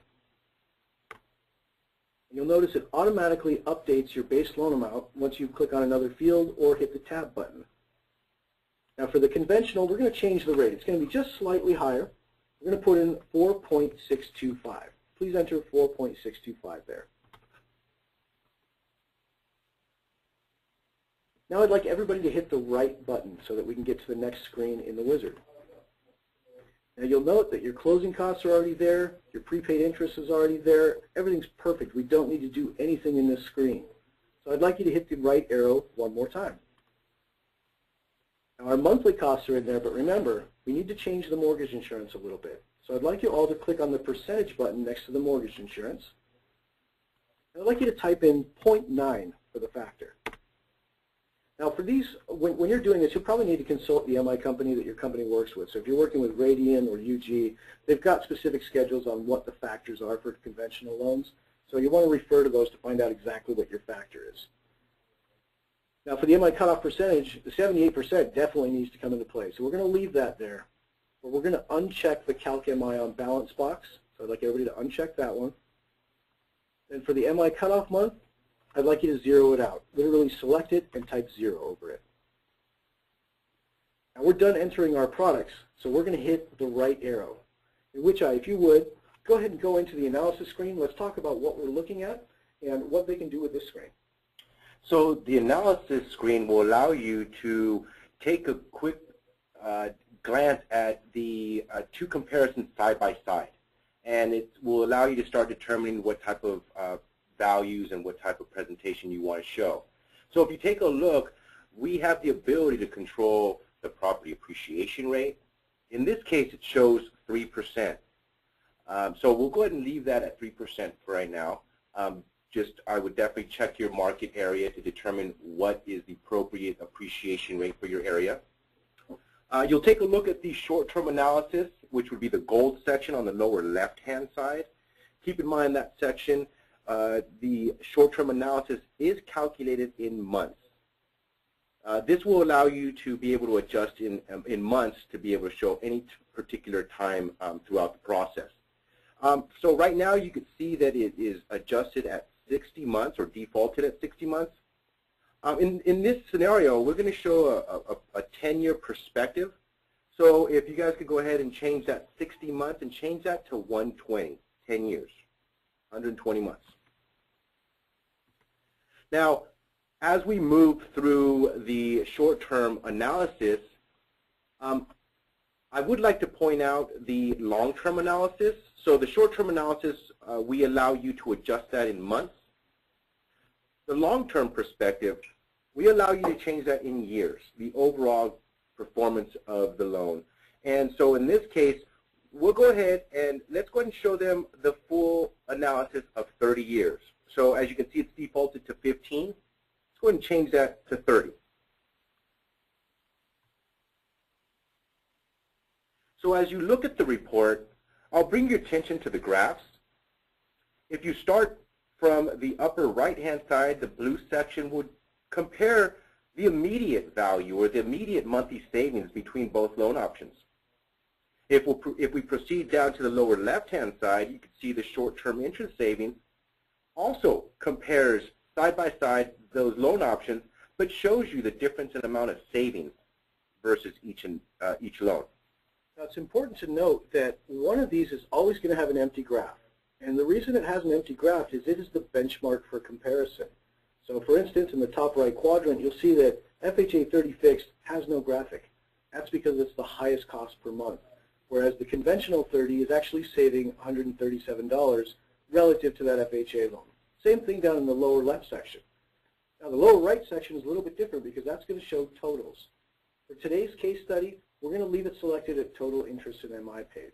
And you'll notice it automatically updates your base loan amount once you click on another field or hit the tab button. Now for the conventional, we're going to change the rate. It's going to be just slightly higher. We're going to put in 4.625. Please enter 4.625 there. Now I'd like everybody to hit the right button so that we can get to the next screen in the wizard. Now you'll note that your closing costs are already there, your prepaid interest is already there, everything's perfect. We don't need to do anything in this screen. So I'd like you to hit the right arrow one more time. Now our monthly costs are in there, but remember, we need to change the mortgage insurance a little bit. So I'd like you all to click on the percentage button next to the mortgage insurance. And I'd like you to type in 0.9 for the factor. Now for these, when you're doing this, you'll probably need to consult the MI company that your company works with. So if you're working with Radian or UG, they've got specific schedules on what the factors are for conventional loans. So you want to refer to those to find out exactly what your factor is. Now for the MI cutoff percentage, the 78% definitely needs to come into play. So we're going to leave that there. But we're going to uncheck the Calc MI on balance box. So I'd like everybody to uncheck that one. And for the MI cutoff month, I'd like you to zero it out. Literally select it and type 0 over it. Now we're done entering our products, so we're going to hit the right arrow. In Wichai, if you would, go ahead and go into the analysis screen. Let's talk about what we're looking at and what they can do with this screen. So the analysis screen will allow you to take a quick glance at the two comparisons side by side. And it will allow you to start determining what type of values and what type of presentation you want to show. So if you take a look, we have the ability to control the property appreciation rate. In this case, it shows 3%. So we'll go ahead and leave that at 3% for right now. I would definitely check your market area to determine what is the appropriate appreciation rate for your area. You'll take a look at the short-term analysis, which would be the gold section on the lower left-hand side. Keep in mind that section, the short-term analysis is calculated in months. This will allow you to be able to adjust in months to be able to show any particular time throughout the process. So right now you can see that it is adjusted at 60 months or defaulted at 60 months. In this scenario, we're going to show a 10-year perspective. So if you guys could go ahead and change that 60 months and change that to 120, 10 years, 120 months. Now, as we move through the short-term analysis, I would like to point out the long-term analysis. So the short-term analysis, we allow you to adjust that in months. The long-term perspective, we allow you to change that in years, the overall performance of the loan. And so in this case, we'll go ahead and let's go ahead and show them the full analysis of 30 years. So as you can see, it's defaulted to 15. Let's go ahead and change that to 30. So as you look at the report, I'll bring your attention to the graphs. If you start from the upper right-hand side, the blue section would compare the immediate value or the immediate monthly savings between both loan options. If we proceed down to the lower left-hand side, you can see the short-term interest savings also compares side by side those loan options, but shows you the difference in amount of savings versus each loan. Now, it's important to note that one of these is always going to have an empty graph. And the reason it has an empty graph is it is the benchmark for comparison. So for instance, in the top right quadrant, you'll see that FHA 30 fixed has no graphic. That's because it's the highest cost per month, whereas the conventional 30 is actually saving $137 relative to that FHA loan. Same thing down in the lower left section. Now the lower right section is a little bit different because that's going to show totals. For today's case study, we're going to leave it selected at total interest and MI paid.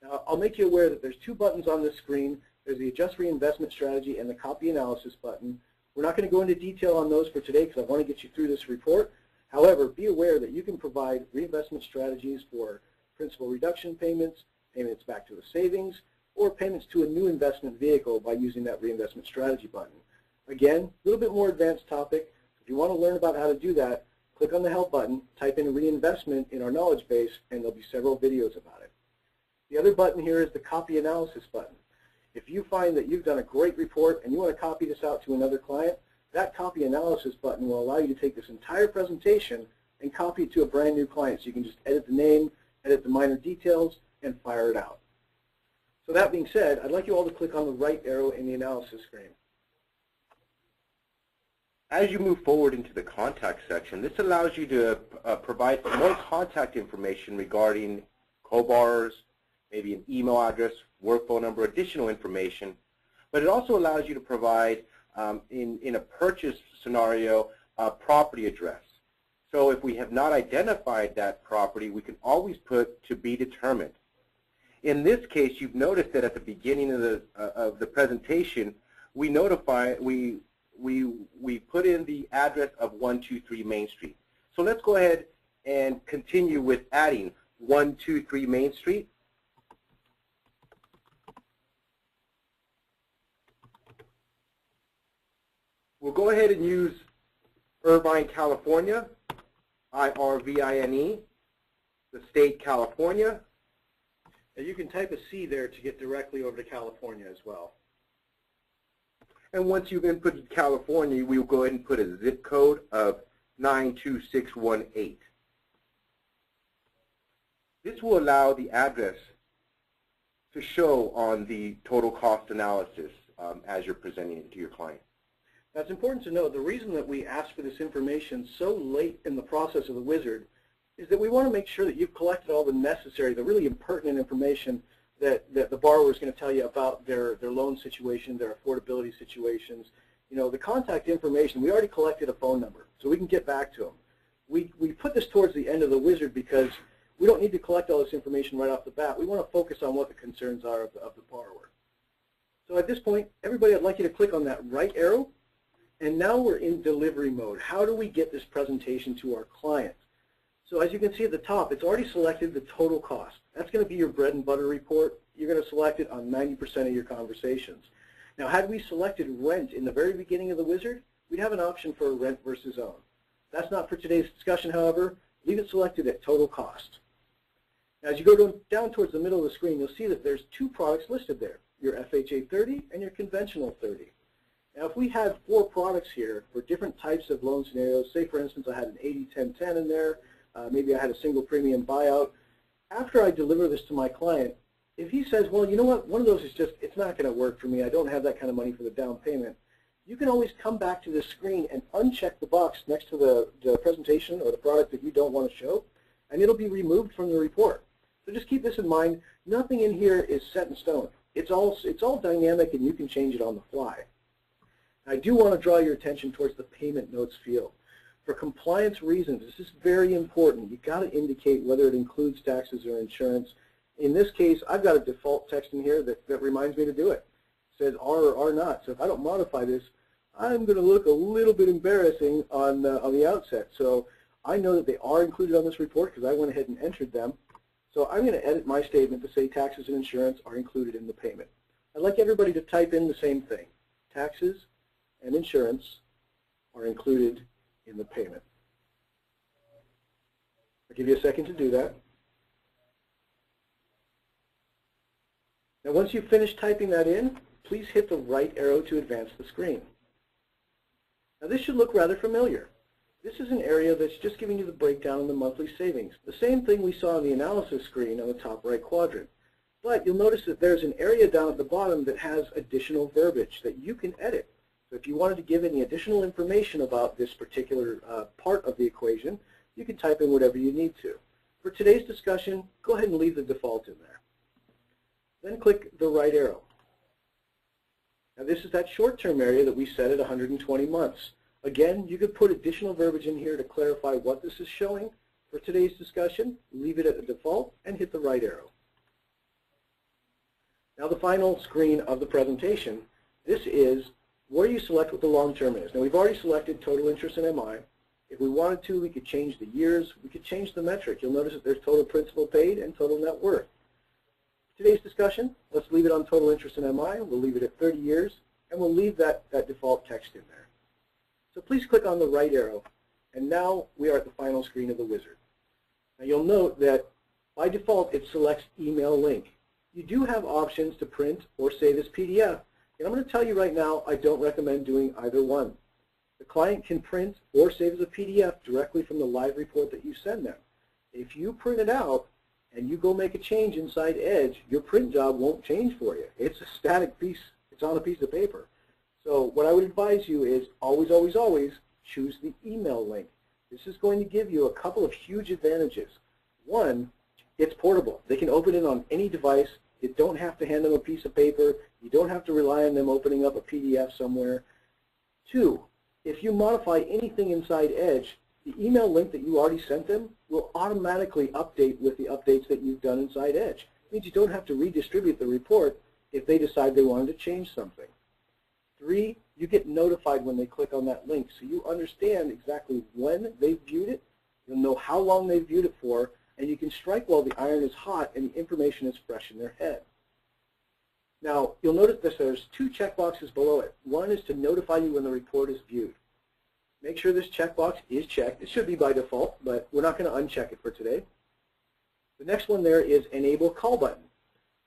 Now, I'll make you aware that there's two buttons on this screen. There's the Adjust Reinvestment Strategy and the Copy Analysis button. We're not going to go into detail on those for today because I want to get you through this report. However, be aware that you can provide reinvestment strategies for principal reduction payments, payments back to the savings, or payments to a new investment vehicle by using that Reinvestment Strategy button. Again, a little bit more advanced topic. If you want to learn about how to do that, click on the Help button, type in reinvestment in our knowledge base, and there'll be several videos about it. The other button here is the Copy Analysis button. If you find that you've done a great report and you want to copy this out to another client, that Copy Analysis button will allow you to take this entire presentation and copy it to a brand new client. So you can just edit the name, edit the minor details, and fire it out. So that being said, I'd like you all to click on the right arrow in the analysis screen. As you move forward into the contact section, this allows you to provide more contact information regarding co-borrowers, maybe an email address, work phone number, additional information. But it also allows you to provide, in a purchase scenario, a property address. So if we have not identified that property, we can always put to be determined. In this case, you've noticed that at the beginning of the presentation, we put in the address of 123 Main Street. So let's go ahead and continue with adding 123 Main Street. We'll go ahead and use Irvine, California, I-R-V-I-N-E, the state California. And you can type a C there to get directly over to California as well. And once you've inputted California, we will go ahead and put a zip code of 92618. This will allow the address to show on the total cost analysis as you're presenting it to your client. Now, it's important to note the reason that we ask for this information so late in the process of the wizard is that we want to make sure that you've collected all the necessary, the really pertinent information that the borrower is going to tell you about their loan situation, their affordability situations, You know, the contact information, we already collected a phone number, so we can get back to them. We put this towards the end of the wizard because we don't need to collect all this information right off the bat. We want to focus on what the concerns are of the borrower. So at this point, everybody, I'd like you to click on that right arrow, and now we're in delivery mode. How do we get this presentation to our client? So as you can see at the top, it's already selected the total cost. That's going to be your bread and butter report. You're going to select it on 90% of your conversations. Now, had we selected rent in the very beginning of the wizard, we'd have an option for rent versus own. That's not for today's discussion, however. Leave it selected at total cost. Now, as you go down towards the middle of the screen, you'll see that there's two products listed there, your FHA 30 and your conventional 30. Now, if we had 4 products here for different types of loan scenarios, say, for instance, I had an 80-10-10 in there, maybe I had a single premium buyout. After I deliver this to my client, if he says, well, you know what, one of those is just, it's not going to work for me, I don't have that kind of money for the down payment, you can always come back to this screen and uncheck the box next to the presentation or the product that you don't want to show, and it'll be removed from the report. So just keep this in mind. Nothing in here is set in stone. It's all dynamic, and you can change it on the fly. I do want to draw your attention towards the payment notes field. For compliance reasons, this is very important. You've got to indicate whether it includes taxes or insurance. In this case, I've got a default text in here that reminds me to do it. It says are or are not. So if I don't modify this, I'm going to look a little bit embarrassing on the outset. So I know that they are included on this report because I went ahead and entered them. So I'm going to edit my statement to say taxes and insurance are included in the payment. I'd like everybody to type in the same thing. Taxes and insurance are included in the payment. I'll give you a second to do that. Now, once you've finished typing that in, please hit the right arrow to advance the screen. Now, this should look rather familiar. This is an area that's just giving you the breakdown of the monthly savings. The same thing we saw on the analysis screen on the top right quadrant. But you'll notice that there's an area down at the bottom that has additional verbiage that you can edit. So if you wanted to give any additional information about this particular part of the equation, you can type in whatever you need to. For today's discussion, go ahead and leave the default in there. Then click the right arrow. Now, this is that short-term area that we set at 120 months. Again, you could put additional verbiage in here to clarify what this is showing. For today's discussion, leave it at the default and hit the right arrow. Now, the final screen of the presentation, this is where you select what the long term is. Now, we've already selected total interest and MI. If we wanted to, we could change the years. We could change the metric. You'll notice that there's total principal paid and total net worth. For today's discussion, let's leave it on total interest and MI. We'll leave it at 30 years, and we'll leave that default text in there. So please click on the right arrow, and now we are at the final screen of the wizard. Now, you'll note that by default, it selects email link. You do have options to print or save as PDF. And I'm going to tell you right now, I don't recommend doing either one. The client can print or save as a PDF directly from the live report that you send them. If you print it out and you go make a change inside Edge, your print job won't change for you. It's a static piece. It's on a piece of paper. So what I would advise you is always, always, always choose the email link. This is going to give you a couple of huge advantages. One, it's portable. They can open it on any device. You don't have to hand them a piece of paper. You don't have to rely on them opening up a PDF somewhere. Two, if you modify anything inside Edge, the email link that you already sent them will automatically update with the updates that you've done inside Edge. It means you don't have to redistribute the report if they decide they wanted to change something. Three, you get notified when they click on that link, so you understand exactly when they've viewed it, you'll know how long they've viewed it for, and you can strike while the iron is hot and the information is fresh in their head. Now, you'll notice that there's two checkboxes below it. One is to notify you when the report is viewed. Make sure this checkbox is checked. It should be by default, but we're not going to uncheck it for today. The next one there is Enable Call Button.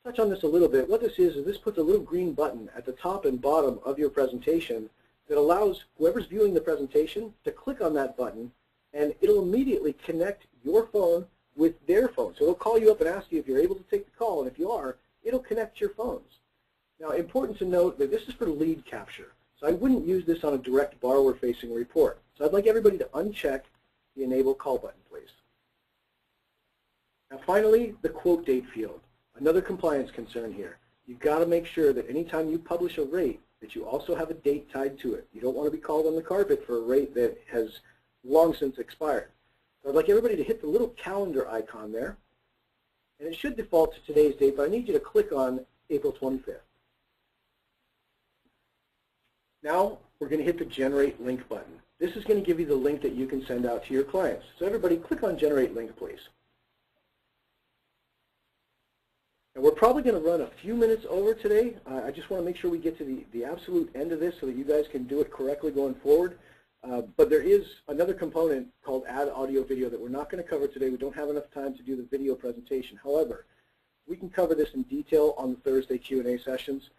Touch on this a little bit. What this is this puts a little green button at the top and bottom of your presentation that allows whoever's viewing the presentation to click on that button, and it'll immediately connect your phone with their phone. So it'll call you up and ask you if you're able to take the call, and if you are, it'll connect your phones. Now, important to note that this is for lead capture, so I wouldn't use this on a direct borrower-facing report. So I'd like everybody to uncheck the Enable Call button, please. Now, finally, the quote date field. Another compliance concern here. You've got to make sure that anytime you publish a rate, that you also have a date tied to it. You don't want to be called on the carpet for a rate that has long since expired. So I'd like everybody to hit the little calendar icon there, and it should default to today's date, but I need you to click on April 25th. Now we're going to hit the Generate Link button. This is going to give you the link that you can send out to your clients. So everybody click on Generate Link, please. And we're probably going to run a few minutes over today. I just want to make sure we get to the absolute end of this so that you guys can do it correctly going forward. But there is another component called Add Audio Video that we're not going to cover today. We don't have enough time to do the video presentation. However, we can cover this in detail on the Thursday Q&A sessions.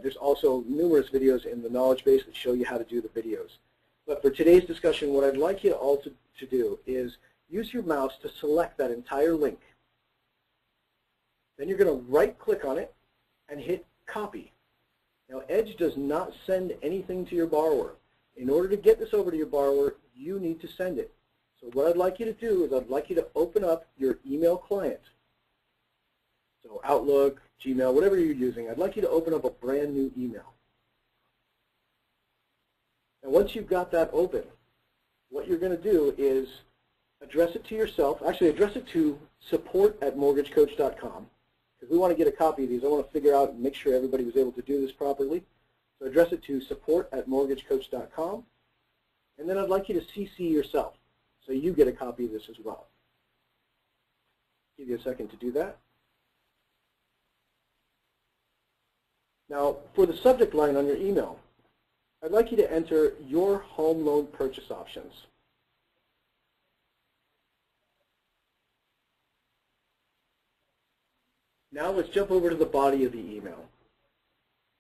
There's also numerous videos in the knowledge base that show you how to do the videos. But for today's discussion, what I'd like you all to do is use your mouse to select that entire link. Then you're going to right-click on it and hit Copy. Now, Edge does not send anything to your borrower. In order to get this over to your borrower, you need to send it. So what I'd like you to do is I'd like you to open up your email client. So Outlook, Gmail, whatever you're using, I'd like you to open up a brand new email. And once you've got that open, what you're going to do is address it to yourself. Actually, address it to support@mortgagecoach.com. Because we want to get a copy of these. I want to figure out and make sure everybody was able to do this properly. So address it to support@mortgagecoach.com. And then I'd like you to CC yourself so you get a copy of this as well. Give you a second to do that. Now, for the subject line on your email, I'd like you to enter your home loan purchase options. Now let's jump over to the body of the email.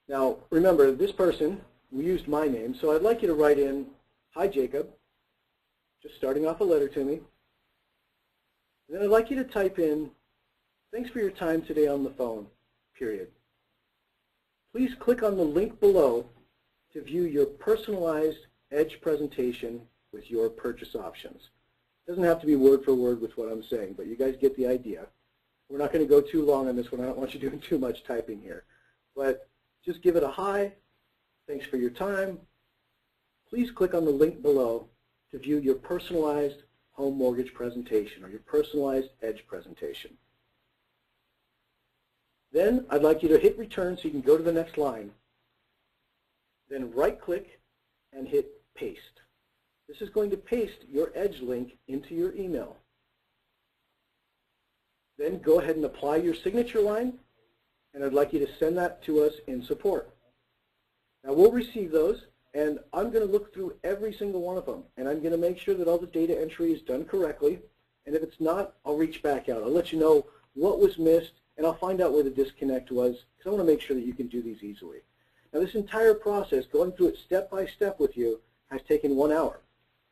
Now remember, this person, we used my name, so I'd like you to write in, "Hi Jacob," just starting off a letter to me. And then I'd like you to type in, "Thanks for your time today on the phone, period. Please click on the link below to view your personalized Edge presentation with your purchase options." It doesn't have to be word for word with what I'm saying, but you guys get the idea. We're not going to go too long on this one. I don't want you doing too much typing here. But just give it a hi. Thanks for your time. Please click on the link below to view your personalized home mortgage presentation or your personalized Edge presentation. Then I'd like you to hit return so you can go to the next line. Then right-click and hit paste. This is going to paste your Edge link into your email. Then go ahead and apply your signature line, and I'd like you to send that to us in support. Now we'll receive those, and I'm going to look through every single one of them, and I'm going to make sure that all the data entry is done correctly, and if it's not, I'll reach back out. I'll let you know what was missed, and I'll find out where the disconnect was, because I want to make sure that you can do these easily. Now this entire process, going through it step by step with you, has taken 1 hour.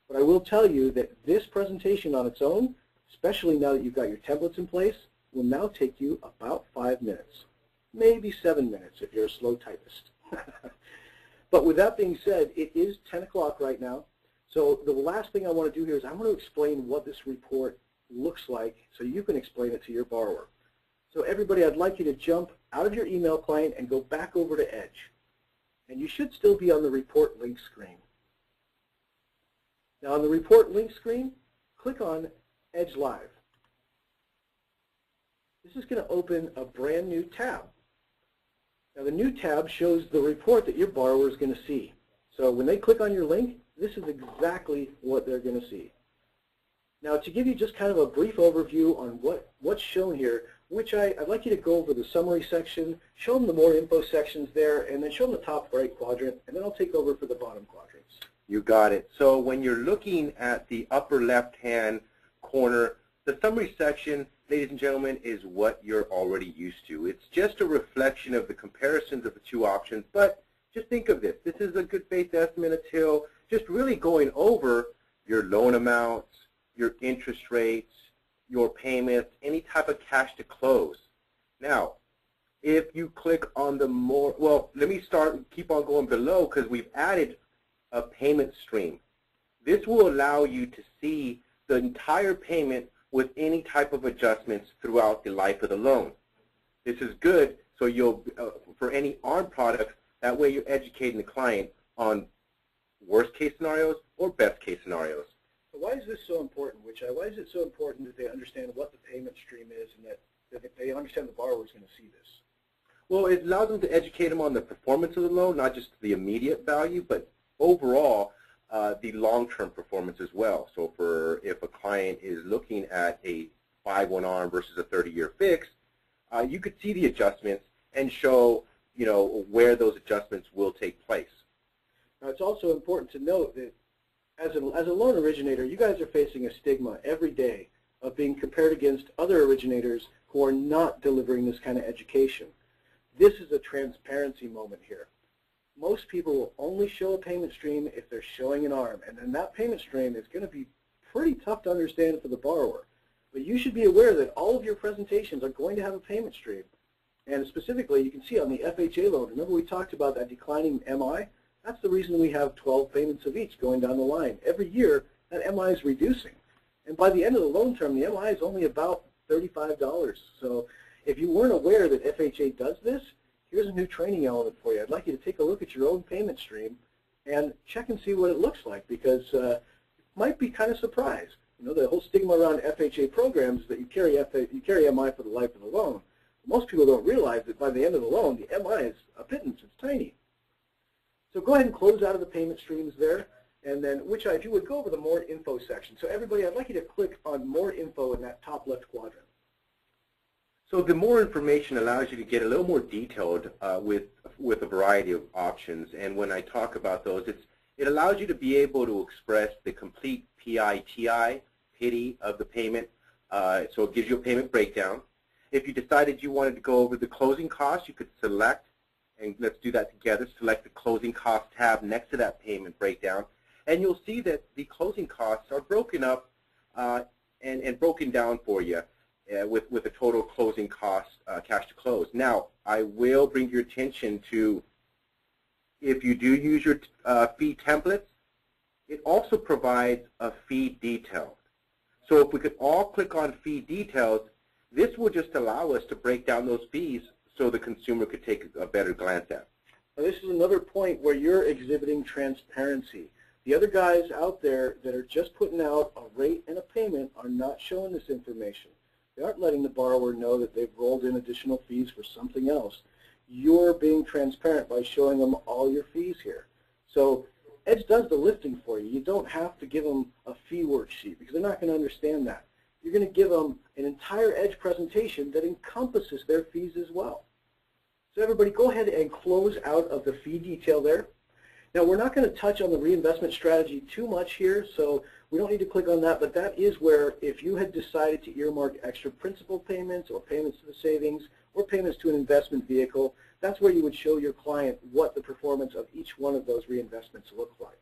But I will tell you that this presentation on its own, especially now that you've got your templates in place, will now take you about 5 minutes, maybe 7 minutes if you're a slow typist. But with that being said, it is 10 o'clock right now, so the last thing I want to do here is I want to explain what this report looks like so you can explain it to your borrower. So everybody, I'd like you to jump out of your email client and go back over to Edge. And you should still be on the report link screen. Now on the report link screen, click on Edge Live. This is going to open a brand new tab. Now the new tab shows the report that your borrower is going to see. So when they click on your link, this is exactly what they're going to see. Now to give you just kind of a brief overview on what's shown here, I'd like you to go over the summary section, show them the more info sections there, and then show them the top right quadrant, and then I'll take over for the bottom quadrants. You got it. So when you're looking at the upper left-hand corner, the summary section, ladies and gentlemen, is what you're already used to. It's just a reflection of the comparisons of the two options, but just think of this. This is a good faith estimate until just really going over your loan amounts, your interest rates, your payments, any type of cash to close. Now, if you click on the more, well, let me keep on going below because we've added a payment stream. This will allow you to see the entire payment with any type of adjustments throughout the life of the loan. This is good, so you'll, for any ARM products, That way you're educating the client on worst case scenarios or best case scenarios. So why is this so important, Wichai? Why is it so important that they understand what the payment stream is and that they understand the borrower is going to see this? Well, it allows them to educate them on the performance of the loan, not just the immediate value, but overall the long-term performance as well. So if a client is looking at a 5-1 ARM versus a 30-year fix, you could see the adjustments and show, where those adjustments will take place. Now, it's also important to note that as a loan originator, you guys are facing a stigma every day of being compared against other originators who are not delivering this kind of education. This is a transparency moment here. Most people will only show a payment stream if they're showing an ARM, and then that payment stream is going to be pretty tough to understand for the borrower. But you should be aware that all of your presentations are going to have a payment stream. And specifically, you can see on the FHA loan, remember we talked about that declining MI? That's the reason we have 12 payments of each going down the line. Every year, that MI is reducing. And by the end of the loan term, the MI is only about $35. So if you weren't aware that FHA does this, here's a new training element for you. I'd like you to take a look at your own payment stream and check and see what it looks like, because you might be kind of surprised. The whole stigma around FHA programs is that you carry MI for the life of the loan. Most people don't realize that by the end of the loan, the MI is a pittance. It's tiny. So go ahead and close out of the payment streams there. And then, Wichai, if you would go over the More Info section. So everybody, I'd like you to click on More Info in that top left quadrant. So the more information allows you to get a little more detailed with a variety of options. And when I talk about those, it allows you to be able to express the complete PITI, pity of the payment. So it gives you a payment breakdown. If you decided you wanted to go over the closing costs, you could select, and let's do that together, select the closing cost tab next to that payment breakdown. And you'll see that the closing costs are broken up and broken down for you with the total closing cost cash to close. Now, I will bring your attention to, if you do use your fee templates, it also provides a fee detail. So if we could all click on fee details, this will just allow us to break down those fees so the consumer could take a better glance at. Now, this is another point where you're exhibiting transparency. The other guys out there that are just putting out a rate and a payment are not showing this information. They aren't letting the borrower know that they've rolled in additional fees for something else. You're being transparent by showing them all your fees here. So Edge does the lifting for you. You don't have to give them a fee worksheet because they're not going to understand that. You're going to give them an entire Edge presentation that encompasses their fees as well. So everybody, go ahead and close out of the fee detail there. Now, we're not going to touch on the reinvestment strategy too much here, so we don't need to click on that, but that is where if you had decided to earmark extra principal payments or payments to the savings or payments to an investment vehicle, that's where you would show your client what the performance of each one of those reinvestments look like.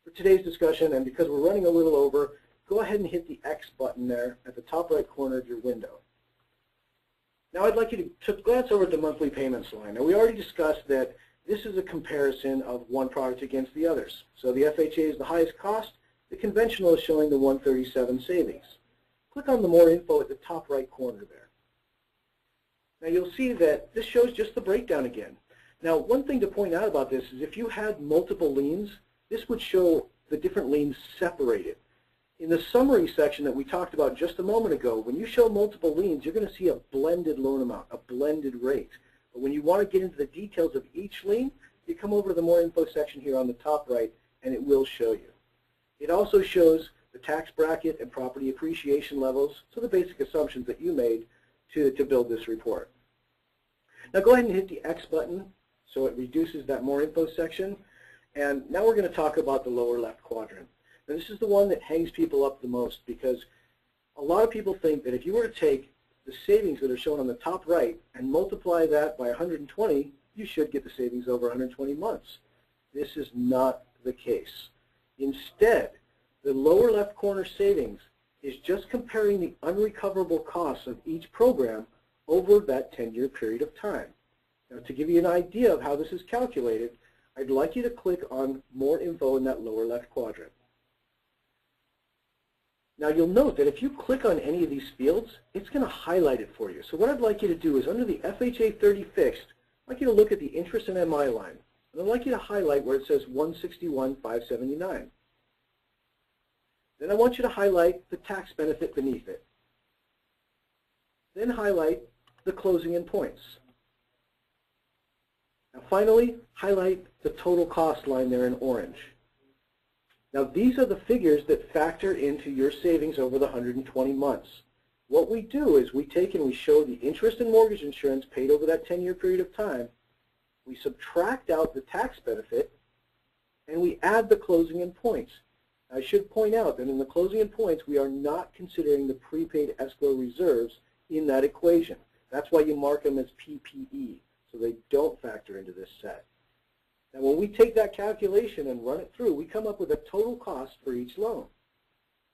For today's discussion, and because we're running a little over, go ahead and hit the X button there at the top right corner of your window. Now I'd like you to glance over at the monthly payments line. Now we already discussed that this is a comparison of one product against the others. So the FHA is the highest cost. The conventional is showing the 137 savings. Click on the More Info at the top right corner there. Now you'll see that this shows just the breakdown again. Now one thing to point out about this is if you had multiple liens, this would show the different liens separated. In the summary section that we talked about just a moment ago, when you show multiple liens, you're going to see a blended loan amount, a blended rate. But when you want to get into the details of each lien, you come over to the More Info section here on the top right, and it will show you. It also shows the tax bracket and property appreciation levels, so the basic assumptions that you made to build this report. Now go ahead and hit the X button so it reduces that More Info section. And now we're going to talk about the lower left quadrant. Now this is the one that hangs people up the most because a lot of people think that if you were to take the savings that are shown on the top right and multiply that by 120, you should get the savings over 120 months. This is not the case. Instead, the lower left corner savings is just comparing the unrecoverable costs of each program over that 10-year period of time. Now to give you an idea of how this is calculated, I'd like you to click on More Info in that lower left quadrant. Now you'll note that if you click on any of these fields, it's going to highlight it for you. So what I'd like you to do is under the FHA 30 fixed, I'd like you to look at the interest and MI line. And I'd like you to highlight where it says 161,579. Then I want you to highlight the tax benefit beneath it. Then highlight the closing in points. Now finally, highlight the total cost line there in orange. Now these are the figures that factor into your savings over the 120 months. What we do is we take and we show the interest and mortgage insurance paid over that 10-year period of time. We subtract out the tax benefit, and we add the closing in points. I should point out that in the closing in points, we are not considering the prepaid escrow reserves in that equation. That's why you mark them as PPE, so they don't factor into this set. Now when we take that calculation and run it through, we come up with a total cost for each loan.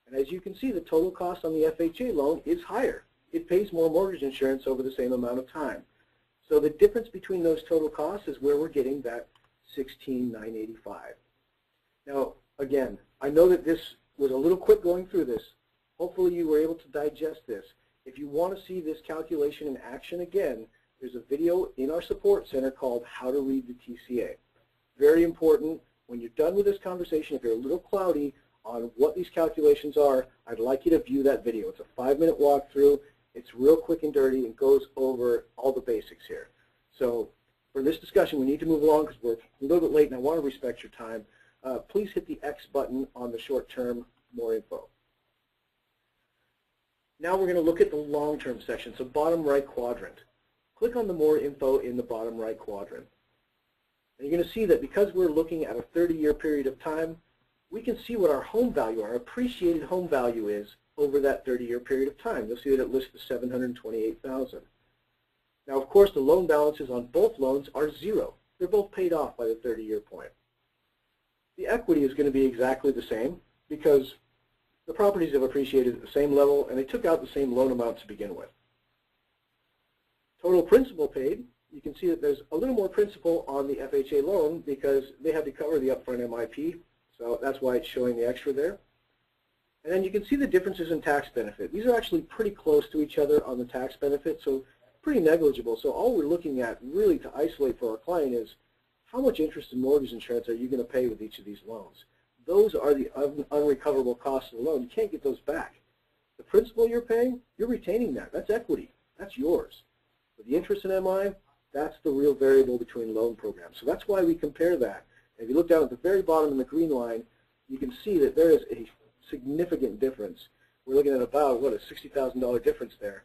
And as you can see, the total cost on the FHA loan is higher. It pays more mortgage insurance over the same amount of time. So the difference between those total costs is where we're getting that $16,985. Now again, I know that this was a little quick going through this. Hopefully you were able to digest this. If you want to see this calculation in action again, there's a video in our support center called How to Read the TCA. Very important. When you're done with this conversation, if you're a little cloudy on what these calculations are, I'd like you to view that video. It's a 5-minute walkthrough. It's real quick and dirty and goes over all the basics here. So for this discussion, we need to move along because we're a little bit late and I want to respect your time. Please hit the X button on the short-term more info. Now we're going to look at the long-term section, so bottom right quadrant. Click on the more info in the bottom right quadrant. And you're going to see that because we're looking at a 30-year period of time, we can see what our home value, our appreciated home value is over that 30-year period of time. You'll see that it lists the $728,000. Now, of course, the loan balances on both loans are zero. They're both paid off by the 30-year point. The equity is going to be exactly the same because the properties have appreciated at the same level and they took out the same loan amount to begin with. Total principal paid, you can see that there's a little more principal on the FHA loan because they had to cover the upfront MIP, so that's why it's showing the extra there. And then you can see the differences in tax benefit. These are actually pretty close to each other on the tax benefit, so pretty negligible. So all we're looking at really to isolate for our client is how much interest and mortgage insurance are you going to pay with each of these loans? Those are the unrecoverable costs of the loan. You can't get those back. The principal you're paying, you're retaining that. That's equity. That's yours. But the interest in MI, that's the real variable between loan programs. So that's why we compare that. And if you look down at the very bottom in the green line, you can see that there is a significant difference. We're looking at about, what, a $60,000 difference there,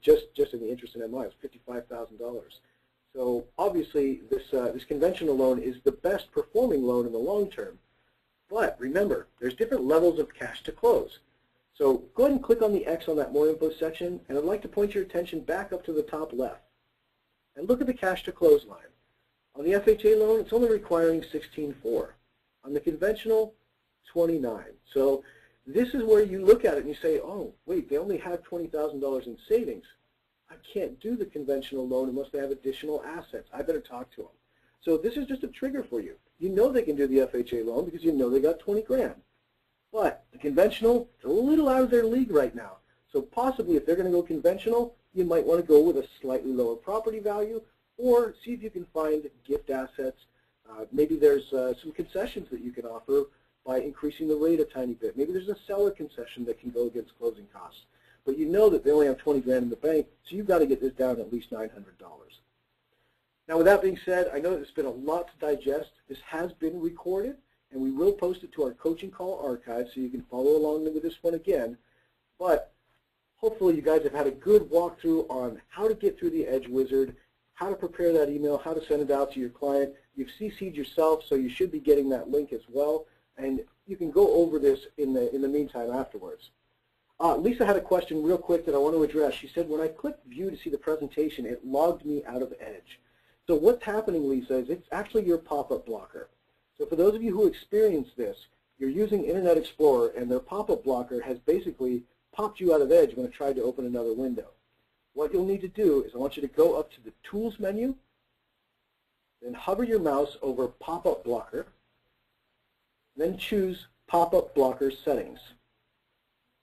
just in the interest in MI. It's $55,000. So obviously, this conventional loan is the best performing loan in the long term. But remember, there's different levels of cash to close. So go ahead and click on the X on that more info section, and I'd like to point your attention back up to the top left. And look at the cash to close line. On the FHA loan, it's only requiring $16,400. On the conventional, $29,000. So this is where you look at it and you say, oh, wait, they only have $20,000 in savings. I can't do the conventional loan unless they have additional assets. I better talk to them. So this is just a trigger for you. You know they can do the FHA loan because you know they got 20 grand. But the conventional, it's a little out of their league right now. So possibly if they're going to go conventional, you might want to go with a slightly lower property value or see if you can find gift assets. Maybe there's some concessions that you can offer by increasing the rate a tiny bit. Maybe there's a seller concession that can go against closing costs. But you know that they only have 20 grand in the bank, so you've got to get this down at least $900. Now with that being said, I know that it's been a lot to digest. This has been recorded, and we will post it to our coaching call archive so you can follow along with this one again. But hopefully you guys have had a good walkthrough on how to get through the Edge Wizard, how to prepare that email, how to send it out to your client. You've CC'd yourself, so you should be getting that link as well. And you can go over this in the meantime afterwards. Lisa had a question real quick that I want to address. She said, when I clicked view to see the presentation, it logged me out of Edge. So what's happening, Lisa, is it's actually your pop-up blocker. So for those of you who experience this, you're using Internet Explorer and their pop-up blocker has basically popped you out of Edge when it tried to open another window. What you'll need to do is I want you to go up to the Tools menu, then hover your mouse over Pop-up Blocker, then choose Pop-up Blocker Settings.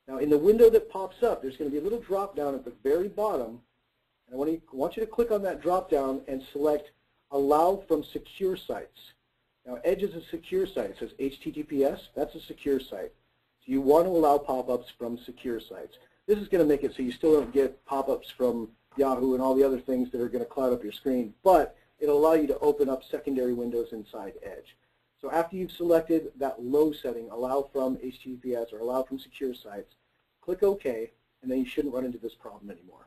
Now in the window that pops up, there's going to be a little drop down at the very bottom. And I want you to click on that drop down and select allow from secure sites. Now, Edge is a secure site. It says HTTPS. That's a secure site. So you want to allow pop-ups from secure sites. This is going to make it so you still don't get pop-ups from Yahoo and all the other things that are going to cloud up your screen, but it'll allow you to open up secondary windows inside Edge. So after you've selected that low setting, allow from HTTPS or allow from secure sites, click OK, and then you shouldn't run into this problem anymore.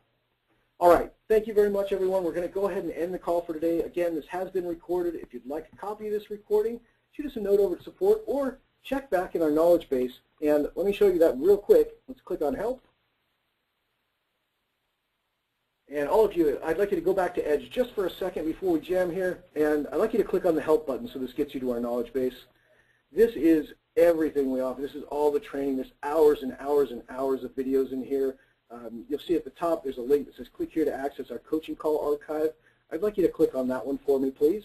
All right, thank you very much, everyone. We're going to go ahead and end the call for today. Again, this has been recorded. If you'd like a copy of this recording, shoot us a note over to support or check back in our knowledge base. And let me show you that real quick. Let's click on Help. And all of you, I'd like you to go back to Edge just for a second before we jam here. And I'd like you to click on the Help button so this gets you to our knowledge base. This is everything we offer. This is all the training. There's hours and hours and hours of videos in here. You'll see at the top there's a link that says click here to access our coaching call archive. I'd like you to click on that one for me, please.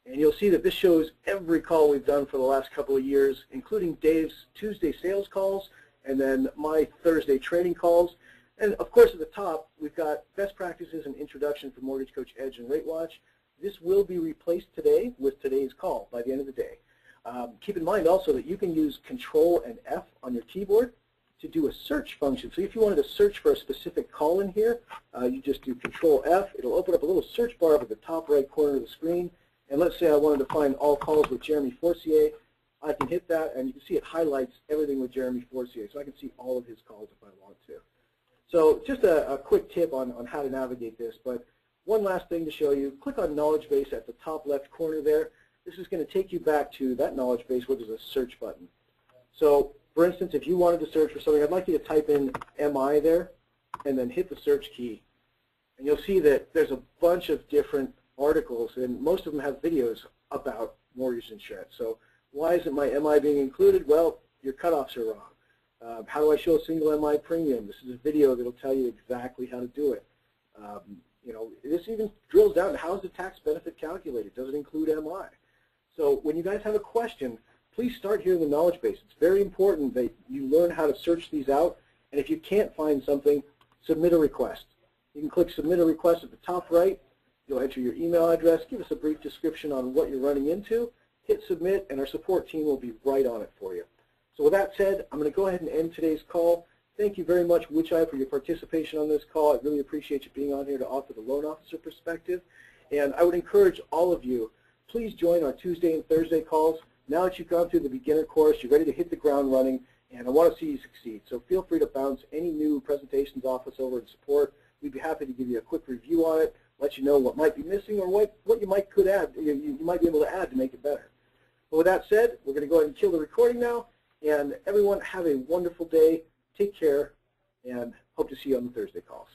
And you'll see that this shows every call we've done for the last couple of years, including Dave's Tuesday sales calls and then my Thursday training calls. And of course at the top we've got best practices and introduction for Mortgage Coach Edge and Rate Watch. This will be replaced today with today's call by the end of the day. Keep in mind also that you can use Control and F on your keyboard to do a search function. So if you wanted to search for a specific call in here, you just do Control F. It'll open up a little search bar up at the top right corner of the screen. And let's say I wanted to find all calls with Jeremy Forcier. I can hit that, and you can see it highlights everything with Jeremy Forcier. So I can see all of his calls if I want to. So just a quick tip on how to navigate this. But one last thing to show you. Click on Knowledge Base at the top left corner there. This is going to take you back to that knowledge base where there's a search button. So for instance, if you wanted to search for something, I'd like you to type in MI there and then hit the search key. And you'll see that there's a bunch of different articles, and most of them have videos about mortgage insurance. So why isn't my MI being included? Well, your cutoffs are wrong. How do I show a single MI premium? This is a video that will tell you exactly how to do it. You know, this even drills down to how is the tax benefit calculated? Does it include MI? So when you guys have a question, please start here in the knowledge base. It's very important that you learn how to search these out. And if you can't find something, submit a request. You can click Submit a Request at the top right. You'll enter your email address, give us a brief description on what you're running into, hit Submit, and our support team will be right on it for you. So with that said, I'm going to go ahead and end today's call. Thank you very much, Wichai, for your participation on this call. I really appreciate you being on here to offer the loan officer perspective. And I would encourage all of you, please join our Tuesday and Thursday calls. Now that you've gone through the beginner course, you're ready to hit the ground running, and I want to see you succeed. So feel free to bounce any new presentations off us over in support. We'd be happy to give you a quick review on it, let you know what might be missing or what you might could add, you might be able to add to make it better. But with that said, we're going to go ahead and kill the recording now, and everyone have a wonderful day. Take care, and hope to see you on the Thursday calls.